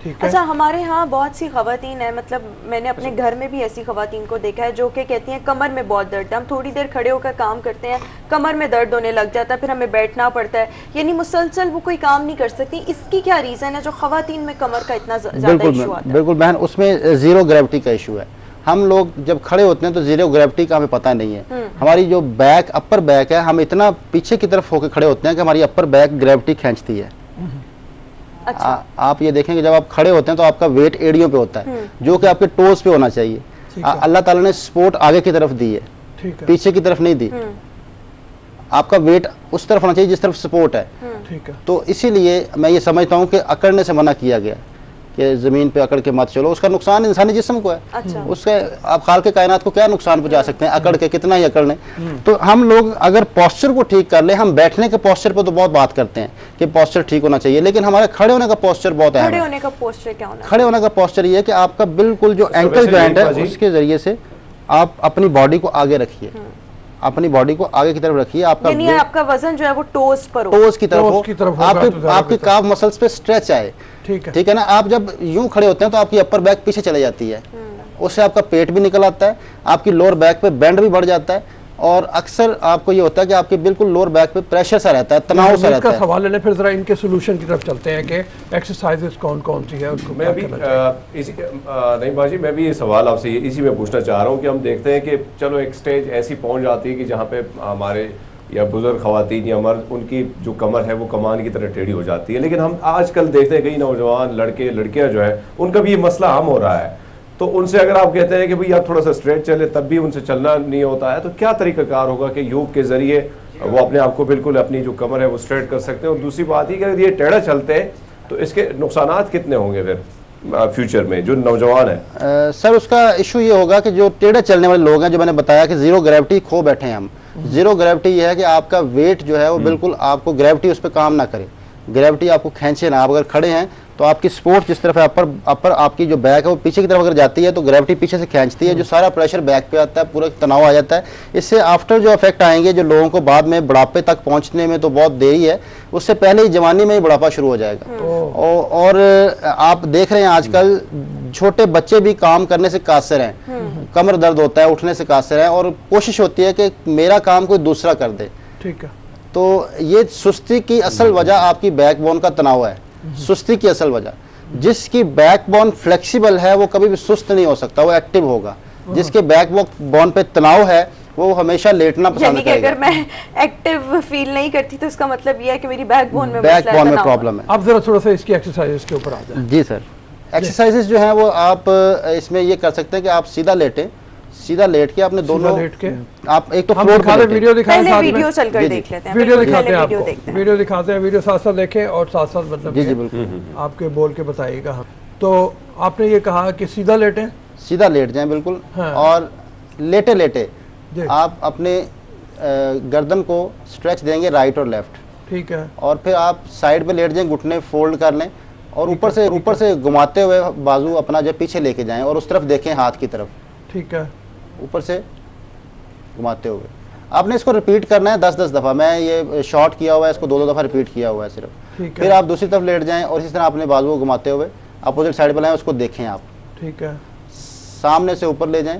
ठीक है। अच्छा, हमारे यहाँ बहुत सी खवातीन है, मतलब मैंने अपने घर में भी ऐसी खवातीन को देखा है जो कि कहती हैं कमर में बहुत दर्द है, हम थोड़ी देर खड़े होकर काम करते हैं कमर में दर्द होने लग जाता है, फिर हमें बैठना पड़ता है, यानी मुसलसल वो कोई काम नहीं कर सकती। इसकी क्या रीज़न है जो खवातीन में कमर का इतना ज़्यादा इशू आता है? बिल्कुल बहन, उसमें जीरो ग्रेविटी का इशू है। हम लोग जब खड़े होते हैं तो जीरो ग्रेविटी का हमें पता नहीं है। हमारी जो बैक अपर बैक है, हम इतना पीछे की तरफ होकर खड़े होते हैं कि हमारी अपर बैक ग्रेविटी खींचती है। अच्छा। आप ये देखेंगे जब आप खड़े होते हैं तो आपका वेट एड़ियों पे होता है, जो कि आपके टोज पे होना चाहिए। अल्लाह ताला ने सपोर्ट आगे की तरफ दी है, पीछे की तरफ नहीं दी। आपका वेट उस तरफ होना चाहिए जिस तरफ सपोर्ट है। ठीक है। तो इसीलिए मैं ये समझता हूँ कि अकड़ने से मना किया गया कि ज़मीन पे अकड़ के मत चलो, उसका नुकसान इंसानी जिस्म को है। अच्छा। उसके आप खाल के कायनात को क्या नुकसान पहुंचा सकते हैं अकड़ के, कितना ही अकड़ लें। तो हम लोग अगर पोस्चर को ठीक कर ले, हम बैठने के पोस्चर पर तो बहुत बात करते हैं कि पोस्चर ठीक होना चाहिए, लेकिन हमारे खड़े होने का पोस्चर बहुत अहम है। खड़े होने का पोस्चर क्या होना? खड़े होने का पोस्चर ये है कि आपका बिल्कुल जो एंकल जॉइंट है उसके जरिए से आप अपनी बॉडी को आगे रखिए, अपनी बॉडी को आगे की तरफ रखिए। आपका वजन जो है वो टोज पर हो, टोज की तरफ हो, आपके काफ मसल्स पे स्ट्रेच आए। ठीक है ना। आप जब यूं खड़े होते हैं तो आपकी अपर बैक पीछे चले जाती है, उससे आपका पेट भी निकल आता है, आपकी लोअर बैक पे बेंड भी बढ़ जाता है, और अक्सर आपको ये होता है कि आपके बिल्कुल लोअर बैक पे प्रेशर सा रहता है, तनाव सा रहता है। सवाल लेने फिर जरा इनके सोल्यूशन की तरफ चलते हैं कि एक्सरसाइजेस कौन कौन सी है उसको मैं भी नहीं बाजी, मैं भी ये सवाल आपसे इसी में पूछना चाह रहा हूँ कि हम देखते हैं कि चलो एक स्टेज ऐसी पहुँच जाती है कि जहाँ पे हमारे या बुजुर्ग खवातीन या मर्द, उनकी जो कमर है वो कमान की तरह टेढ़ी हो जाती है, लेकिन हम आजकल देखते हैं कई नौजवान लड़के लड़कियां जो है उनका भी ये मसला आम हो रहा है। तो उनसे अगर आप कहते हैं कि भाई आप थोड़ा सा स्ट्रेट चले, तब भी उनसे चलना नहीं होता है, तो क्या तरीकाकार होगा कि योग के जरिए वो अपने आप को बिल्कुल अपनी जो कमर है वो स्ट्रेट कर सकते हैं? और दूसरी बात ही कि अगर ये टेढ़ा चलते हैं तो इसके नुकसानात कितने होंगे फिर फ्यूचर में जो नौजवान है? सर उसका इशू ये होगा कि जो टेढ़े चलने वाले लोग हैं, जो मैंने बताया कि जीरो ग्रेविटी खो बैठे हैं हम। जीरो ग्रेविटी ये है कि आपका वेट जो है वो बिल्कुल आपको ग्रेविटी उस पर काम ना करे, ग्रेविटी आपको खींचे ना। आप अगर खड़े हैं तो आपकी सपोर्ट जिस तरफ है अपर आपकी जो बैक है वो पीछे की तरफ अगर जाती है तो ग्रेविटी पीछे से खींचती है, जो सारा प्रेशर बैक पे आता है, पूरा तनाव आ जाता है। इससे आफ्टर जो इफेक्ट आएंगे जो लोगों को बाद में बुढ़ापे तक पहुंचने में तो बहुत देरी है, उससे पहले ही जवानी में ही बुढ़ापा शुरू हो जाएगा। और आप देख रहे हैं आजकल छोटे बच्चे भी काम करने से कासिर हैं, कमर दर्द होता है, उठने से कासिर हैं, और कोशिश होती है कि मेरा काम कोई दूसरा कर दे। ठीक है। तो ये सुस्ती की असल वजह आपकी बैकबोन का तनाव है, सुस्ती की असल वजह। जिसकी बैकबोन फ्लेक्सिबल है वो कभी भी सुस्त नहीं हो सकता, वो एक्टिव होगा। जिसके बैकबोन पे तनाव है वो हमेशा लेटना पसंद करेगा। अगर मैं एक्टिव फील नहीं करती तो इसका मतलब ये है कि मेरी बैकबोन में प्रॉब्लम है। अब जरा थोड़ा सा इसकी एक्सरसाइजेस के ऊपर आ जाए। जी सर, एक्सरसाइजेस जो है वो आप इसमें ये कर सकते हैं कि आप सीधा लेटें, सीधा लेट के आपने दोनों लेट के आप एक तो हम फ्लोर दिखा पे वीडियो दिखाएं, साथ में वीडियो चलकर देख लेते हैं, वीडियो दिखाते हैं आपको, वीडियो दिखाते हैं, वीडियो साथ साथ देखें और साथ साथ मतलब जी जी बिल्कुल आपके बोल के बताइएगा। हम तो आपने ये कहा कि सीधा लेटें, सीधा लेट जाएं बिल्कुल। हाँ। और लेटे लेटे आप अपने गर्दन को स्ट्रेच देंगे राइट और लेफ्ट। ठीक है। और फिर आप साइड पे लेट जाएं, घुटने फोल्ड कर लें और ऊपर से घुमाते हुए बाजू अपना जब पीछे लेके जाएं और उस तरफ देखें हाथ की तरफ। ठीक है। ऊपर से घुमाते हुए आपने इसको रिपीट करना है 10-10 दफ़ा। मैं ये शॉर्ट किया हुआ है, इसको 2-2 दफ़ा रिपीट किया हुआ है सिर्फ। फिर आप दूसरी तरफ लेट जाएं और इसी तरह अपने बाजू को घुमाते हुए अपोजिट साइड पर लाएं, उसको देखें आप। ठीक है। सामने से ऊपर ले जाएं,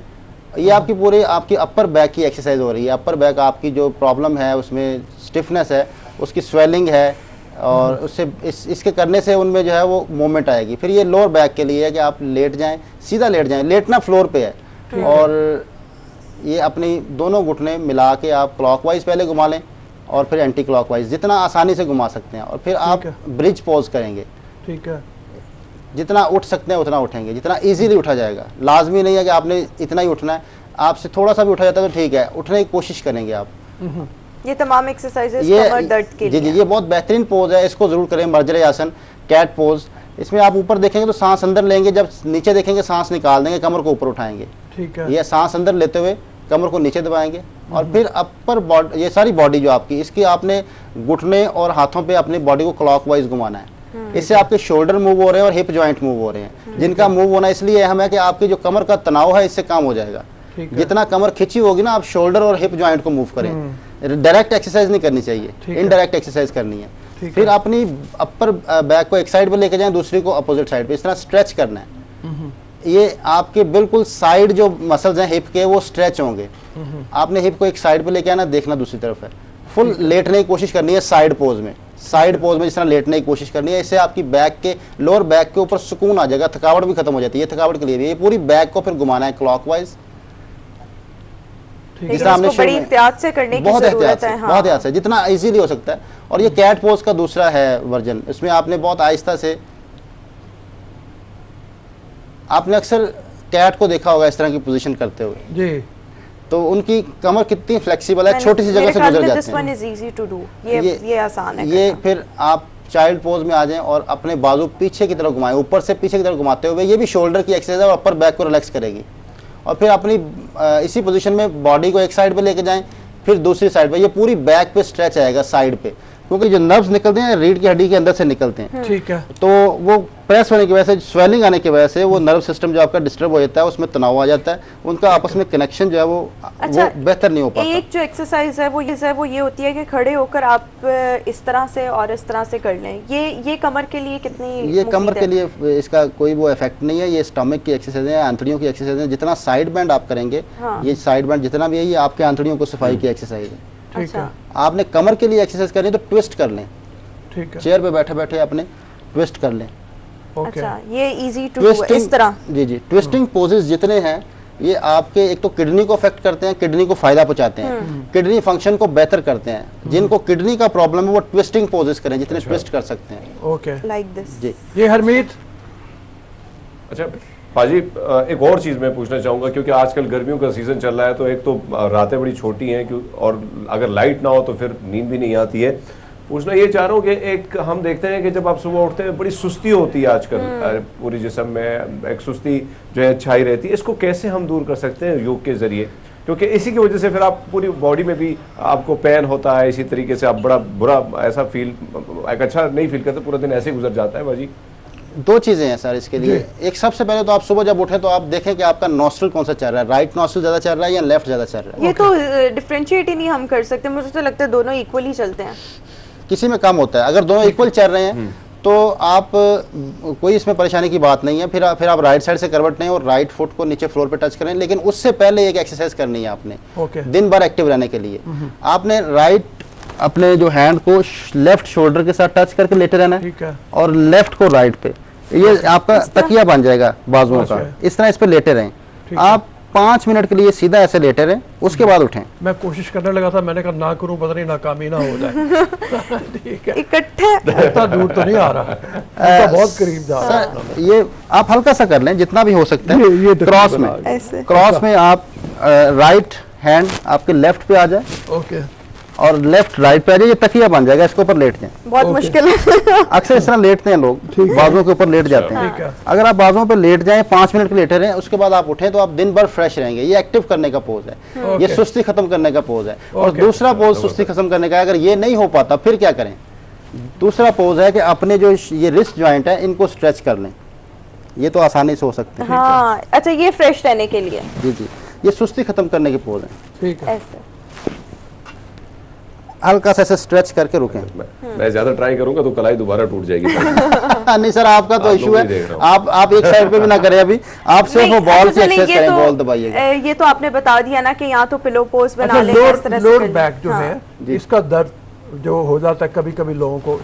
ये आपकी पूरी आपकी अपर बैक की एक्सरसाइज हो रही है। अपर बैक आपकी जो प्रॉब्लम है उसमें स्टिफनेस है, उसकी स्वेलिंग है, और उससे इसके करने से उनमें जो है वो मूवमेंट आएगी। फिर ये लोअर बैक के लिए है कि आप लेट जाएं, सीधा लेट जाएं, लेटना फ्लोर पे है, और ये अपनी दोनों घुटने मिला के आप क्लॉकवाइज पहले घुमा लें और फिर एंटी क्लॉकवाइज, जितना आसानी से घुमा सकते हैं, और फिर आप ब्रिज पोज करेंगे। ठीक है, जितना उठ सकते हैं उतना उठेंगे, जितना इजीली उठा जाएगा। लाजमी नहीं है कि आपने इतना ही उठना है, आपसे थोड़ा सा भी उठा जाता है तो ठीक है, उठने की कोशिश करेंगे आप। ये तमाम एक्सरसाइजेस कमर दर्द के लिए। जी, ये बहुत बेहतरीन पोज है, इसको जरूर करें। मर्जरे आसन, कैट पोज, इसमें आप ऊपर देखेंगे तो सांस अंदर लेंगे, जब नीचे देखेंगे सांस निकाल देंगे, कमर को ऊपर उठाएंगे। ठीक है, ये सांस अंदर लेते हुए कमर को नीचे दबाएंगे, और फिर अपर बॉडी, ये सारी बॉडी जो आपकी, इसकी आपने घुटने और हाथों पे अपनी बॉडी को क्लॉकवाइज घुमाना है। इससे आपके शोल्डर मूव हो रहे हैं और हिप जॉइंट मूव हो रहे हैं, जिनका मूव होना इसलिए अहम है कि आपकी जो कमर का तनाव है इससे कम हो जाएगा। जितना कमर खिंची होगी ना, आप शोल्डर और हिप जॉइंट को मूव करें। डायरेक्ट एक्सरसाइज नहीं करनी चाहिए, इनडायरेक्ट एक्सरसाइज करनी है। फिर अपनी अपर बैक को एक साइड पे लेके जाएं, दूसरी को अपोजिट साइड पे, इस तरह स्ट्रेच करना है। ये आपके बिल्कुल साइड जो मसल्स हैं हिप के, वो स्ट्रेच होंगे। आपने हिप को एक साइड पे लेके आना, देखना दूसरी तरफ है। फुल लेटने की कोशिश करनी है साइड पोज में, साइड पोज में जिस तरह लेटने की कोशिश करनी है। इससे आपकी बैक के, लोअर बैक के ऊपर सुकून आ जाएगा, थकावट भी खत्म हो जाती है। ये थकावट के लिए भी, ये पूरी बैक को फिर घुमाना है क्लॉकवाइज। लेकिन इसको बड़ी एहतियात से करने की जरूरत है। हाँ। बहुत एहतियात से, जितना इजीली हो सकता है। और ये कैट पोज का दूसरा है वर्जन, इसमें आपने बहुत आहिस्ता से, आपने अक्सर कैट को देखा होगा इस तरह की पोजीशन करते हुए जी, तो उनकी कमर कितनी फ्लेक्सिबल है, छोटी सी जगह से गुजर जाते हैं। ये आसान है। ये फिर आप चाइल्ड पोज में आ जाएं और अपने बाजू पीछे की तरफ घुमाएं, ऊपर से पीछे की तरफ घुमाते हुए। ये भी शोल्डर की एक्सरसाइज है और अपर बैक को रिलैक्स करेगी। और फिर अपनी इसी पोजीशन में बॉडी को एक साइड पे लेके जाएं, फिर दूसरी साइड पे। ये पूरी बैक पे स्ट्रेच आएगा साइड पे, क्योंकि जो नर्व्स निकलते हैं रीढ़ की हड्डी के अंदर से निकलते हैं। ठीक है, तो वो प्रेस होने की वजह से, स्वेलिंग आने की वजह से वो नर्व सिस्टम जो आपका डिस्टर्ब हो जाता है, उसमें तनाव आ जाता है, उनका आपस में कनेक्शन जो है वो बेहतर नहीं हो पाता। एक जो एक्सरसाइज है वो ये होती है कि खड़े होकर आप इस तरह से और इस तरह से कर लें। ये कमर के लिए कितनी, ये कमर के लिए इसका कोई वो इफेक्ट नहीं है। ये स्टमक की एक्सरसाइज है, आंतड़ियों की एक्सरसाइज है। जितना साइड बैंड आप करेंगे, ये साइड बैंड जितना भी है, ये आपके आंतड़ियों को सफाई की एक्सरसाइज है। ठीक है, आपने कमर के लिए एक्सरसाइज करनी है तो ट्विस्ट कर लें। ठीक है, चेयर पे बैठे बैठे अपने ट्विस्ट कर लें। अच्छा, ये इजी टू डू इस तरह। जी जी, ट्विस्टिंग पोजेस जितने हैं ये आपके एक तो किडनी को अफेक्ट करते हैं, किडनी को फायदा पहुंचाते हैं, किडनी फंक्शन को बेहतर करते हैं। जिनको किडनी का प्रॉब्लम है वो ट्विस्टिंग पोजेस करें, जितने ट्विस्ट कर सकते हैं। Okay, like this. जी, ये हरमीत। अच्छा पाजी, एक और चीज़ मैं पूछना चाहूँगा, क्योंकि आजकल गर्मियों का सीज़न चल रहा है, तो एक तो रातें बड़ी छोटी हैं, और अगर लाइट ना हो तो फिर नींद भी नहीं आती है। पूछना ये चाह रहा हूँ कि एक हम देखते हैं कि जब आप सुबह उठते हैं बड़ी सुस्ती होती है आजकल, पूरी जिस्म में एक सुस्ती जो है छाई रहती है। इसको कैसे हम दूर कर सकते हैं योग के ज़रिए? क्योंकि इसी की वजह से फिर आप पूरी बॉडी में भी आपको पेन होता है, इसी तरीके से आप बड़ा बुरा ऐसा फील, एक अच्छा नहीं फील करते, पूरा दिन ऐसे ही गुजर जाता है। बाजी, दो चीज़ें हैं सर इसके लिए। एक, सबसे पहले तो आप सुबह जब उठे तो आप देखें कि आपका नॉस्ट्रल कौन सा चल रहा है, राइट नॉस्ट्रल ज़्यादा चल रहा है या लेफ्ट ज़्यादा चल रहा है। ये तो डिफरेंशिएट ही नहीं हम कर सकते, मुझे तो लगता है दोनों इक्वली चलते हैं। किसी में कम होता है, अगर दोनों इक्वल चल रहे हैं तो आप, कोई इसमें परेशानी की बात नहीं है। फिर आप राइट साइड से करवट लें और राइट फुट को नीचे फ्लोर पे टच करें। लेकिन उससे पहले एक एक्सरसाइज करनी है आपने, दिन भर एक्टिव रहने के लिए। आपने राइट अपने जो हैंड को लेफ्ट शोल्डर के साथ टच करके लेटे रहना है, और लेफ्ट को राइट पे। ये आपका तकिया बन जाएगा बाजुओं का, इस तरह इस पे लेटे रहें। आप 5 मिनट के लिए सीधा ऐसे लेटे रहें, उसके बाद उठें। मैं कोशिश करने लगा था, मैंने कहा ना करूं, पता नहीं नाकामी ना हो जाए। ठीक है, इकट्ठे इतना दूर तो नहीं आ रहा है, बहुत करीब जा रहा है। ये आप हल्का सा कर लें जितना भी हो सकता है। ये क्रॉस में, क्रॉस में आप राइट हैंड आपके लेफ्ट पे आ जाए, ओके, और लेफ्ट राइट पे आ जाए। ये तकिया बन जाएगा, इसके ऊपर लेट जाएं। बहुत मुश्किल है। अक्सर इस तरह लेटते हैं लोग, बाजुओं के ऊपर लेट जाते हैं। अगर आप बाजुओं पे लेट जाएं, 5 मिनट के लेटे रहें, उसके बाद आप उठें तो आप दिन भर फ्रेश रहेंगे। ये एक्टिव करने का पोज है, ये सुस्ती खत्म करने का पोज है। और दूसरा पोज सुस्ती खत्म करने का, अगर ये नहीं हो पाता फिर क्या करें? दूसरा पोज है कि अपने जो ये रिस्ट जॉइंट है इनको स्ट्रेच कर लें। ये तो आसानी से हो सकते हैं। हाँ, अच्छा, ये फ्रेश रहने के लिए। जी जी, ये सुस्ती खत्म करने के पोज है। ठीक है, ऐसे हल्का सा ऐसे स्ट्रेच करके रुकें। मैं ज्यादा ट्राई करूंगा तो कलाई दोबारा टूट जाएगी। नहीं सर, आपका तो इशू है, आप एक साइड पे भी ना करें अभी, आप सिर्फ वो बॉल की एक्सरसाइज करें, बॉल दबाइएगा। ये तो आपने बता दिया ना कि यहाँ तो पिलो पोज बना लें, इस तरह से लोअर बैक जो है इसका दर्द जो हो जाता है कभी कभी लोगों को,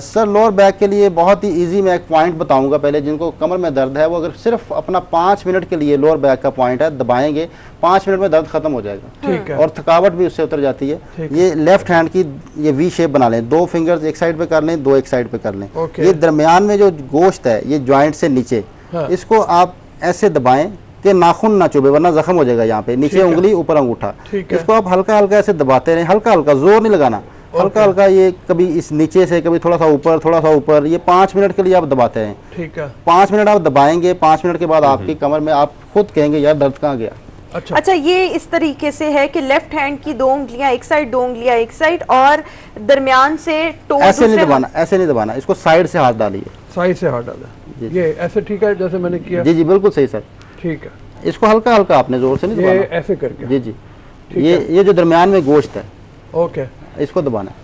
सर लोअर बैक के लिए बहुत ही इजी मैं एक पॉइंट बताऊंगा। पहले जिनको कमर में दर्द है वो अगर सिर्फ अपना 5 मिनट के लिए लोअर बैक का पॉइंट है दबाएंगे, 5 मिनट में दर्द खत्म हो जाएगा। ठीक है। और थकावट भी उससे उतर जाती है। ये लेफ्ट हैंड की ये वी शेप बना लें, 2 फिंगर्स एक साइड पे कर लें, 2 एक साइड पे कर लें। ये दरमियान में जो गोश्त है ये ज्वाइंट से नीचे, इसको आप ऐसे दबाएं कि नाखून ना चुभे वरना जख्म हो जाएगा। यहाँ पे नीचे उंगली ऊपर अंगूठा, इसको आप हल्का हल्का ऐसे दबाते रहें, हल्का हल्का, जोर नहीं लगाना, हल्का हल्का। ये कभी इस नीचे से कभी थोड़ा सा ऊपर, थोड़ा सा ऊपर, ये 5 मिनट के लिए आप दबाते हैं। ठीक है। 5 मिनट आप दबाएंगे, 5 मिनट के बाद आपकी कमर में आप खुद कहेंगे यार दर्द कहाँ गया। अच्छा, ये इस तरीके से है कि लेफ्ट हैंड की 2 उंगलियां एक साइड, 2 उंगलियां एक साइड, और दरमियान से टो ऐसे नहीं दबाना, ऐसे नहीं दबाना, इसको साइड से हाथ डालिए, साइड से हाथ डालें। ये ऐसे ठीक है जैसे मैंने किया? जी जी बिल्कुल सही सर। ठीक है। इसको हल्का हल्का, आपने जोर से नहीं दबाना, ये ऐसे करके। जी जी। ये जो दरमियान में गोश्त है, ओके, इसको दबाना है।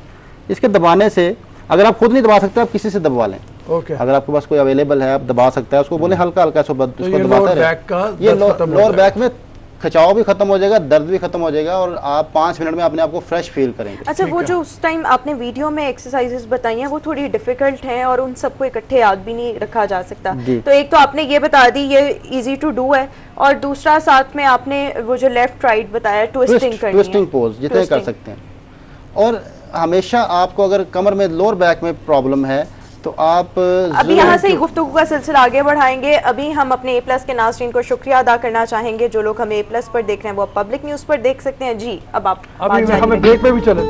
इसके दबाने से अगर आप खुद नहीं दबा सकते आप किसी से दबवा लें। ओके। अगर आपके पास कोई अवेलेबल है आप दबा सकते हैं, उसको बोले हल्का हल्का इसको दबाता रहे। ये लोअर बैक में खिंचाव भी खत्म हो जाएगा, दर्द भी खत्म हो जाएगा, और आप 5 मिनट में अपने आप को फ्रेश फील करेंगे। अच्छा, वो जो उस टाइम आपने वीडियो में एक्सरसाइजेस बताई हैं वो थोड़ी डिफिकल्ट हैं और उन सबको इकट्ठे याद भी नहीं रखा जा सकता। तो एक तो आपने ये बता दी ये इजी टू डू है, और दूसरा साथ में आपने वो जो लेफ्ट राइट बताया ट्विस्टिंग पोज जितने कर सकते हैं। और हमेशा आपको अगर कमर में लोअर बैक में प्रॉब्लम है तो आप अभी यहाँ से ही गुफ्तगू का सिलसिला आगे बढ़ाएंगे। अभी हम अपने A+ के नाज़रीन को शुक्रिया अदा करना चाहेंगे। जो लोग हमें A+ पर देख रहे हैं वो पब्लिक न्यूज़ पर देख सकते हैं। जी अब आप अभी हमें ब्रेक में भी चले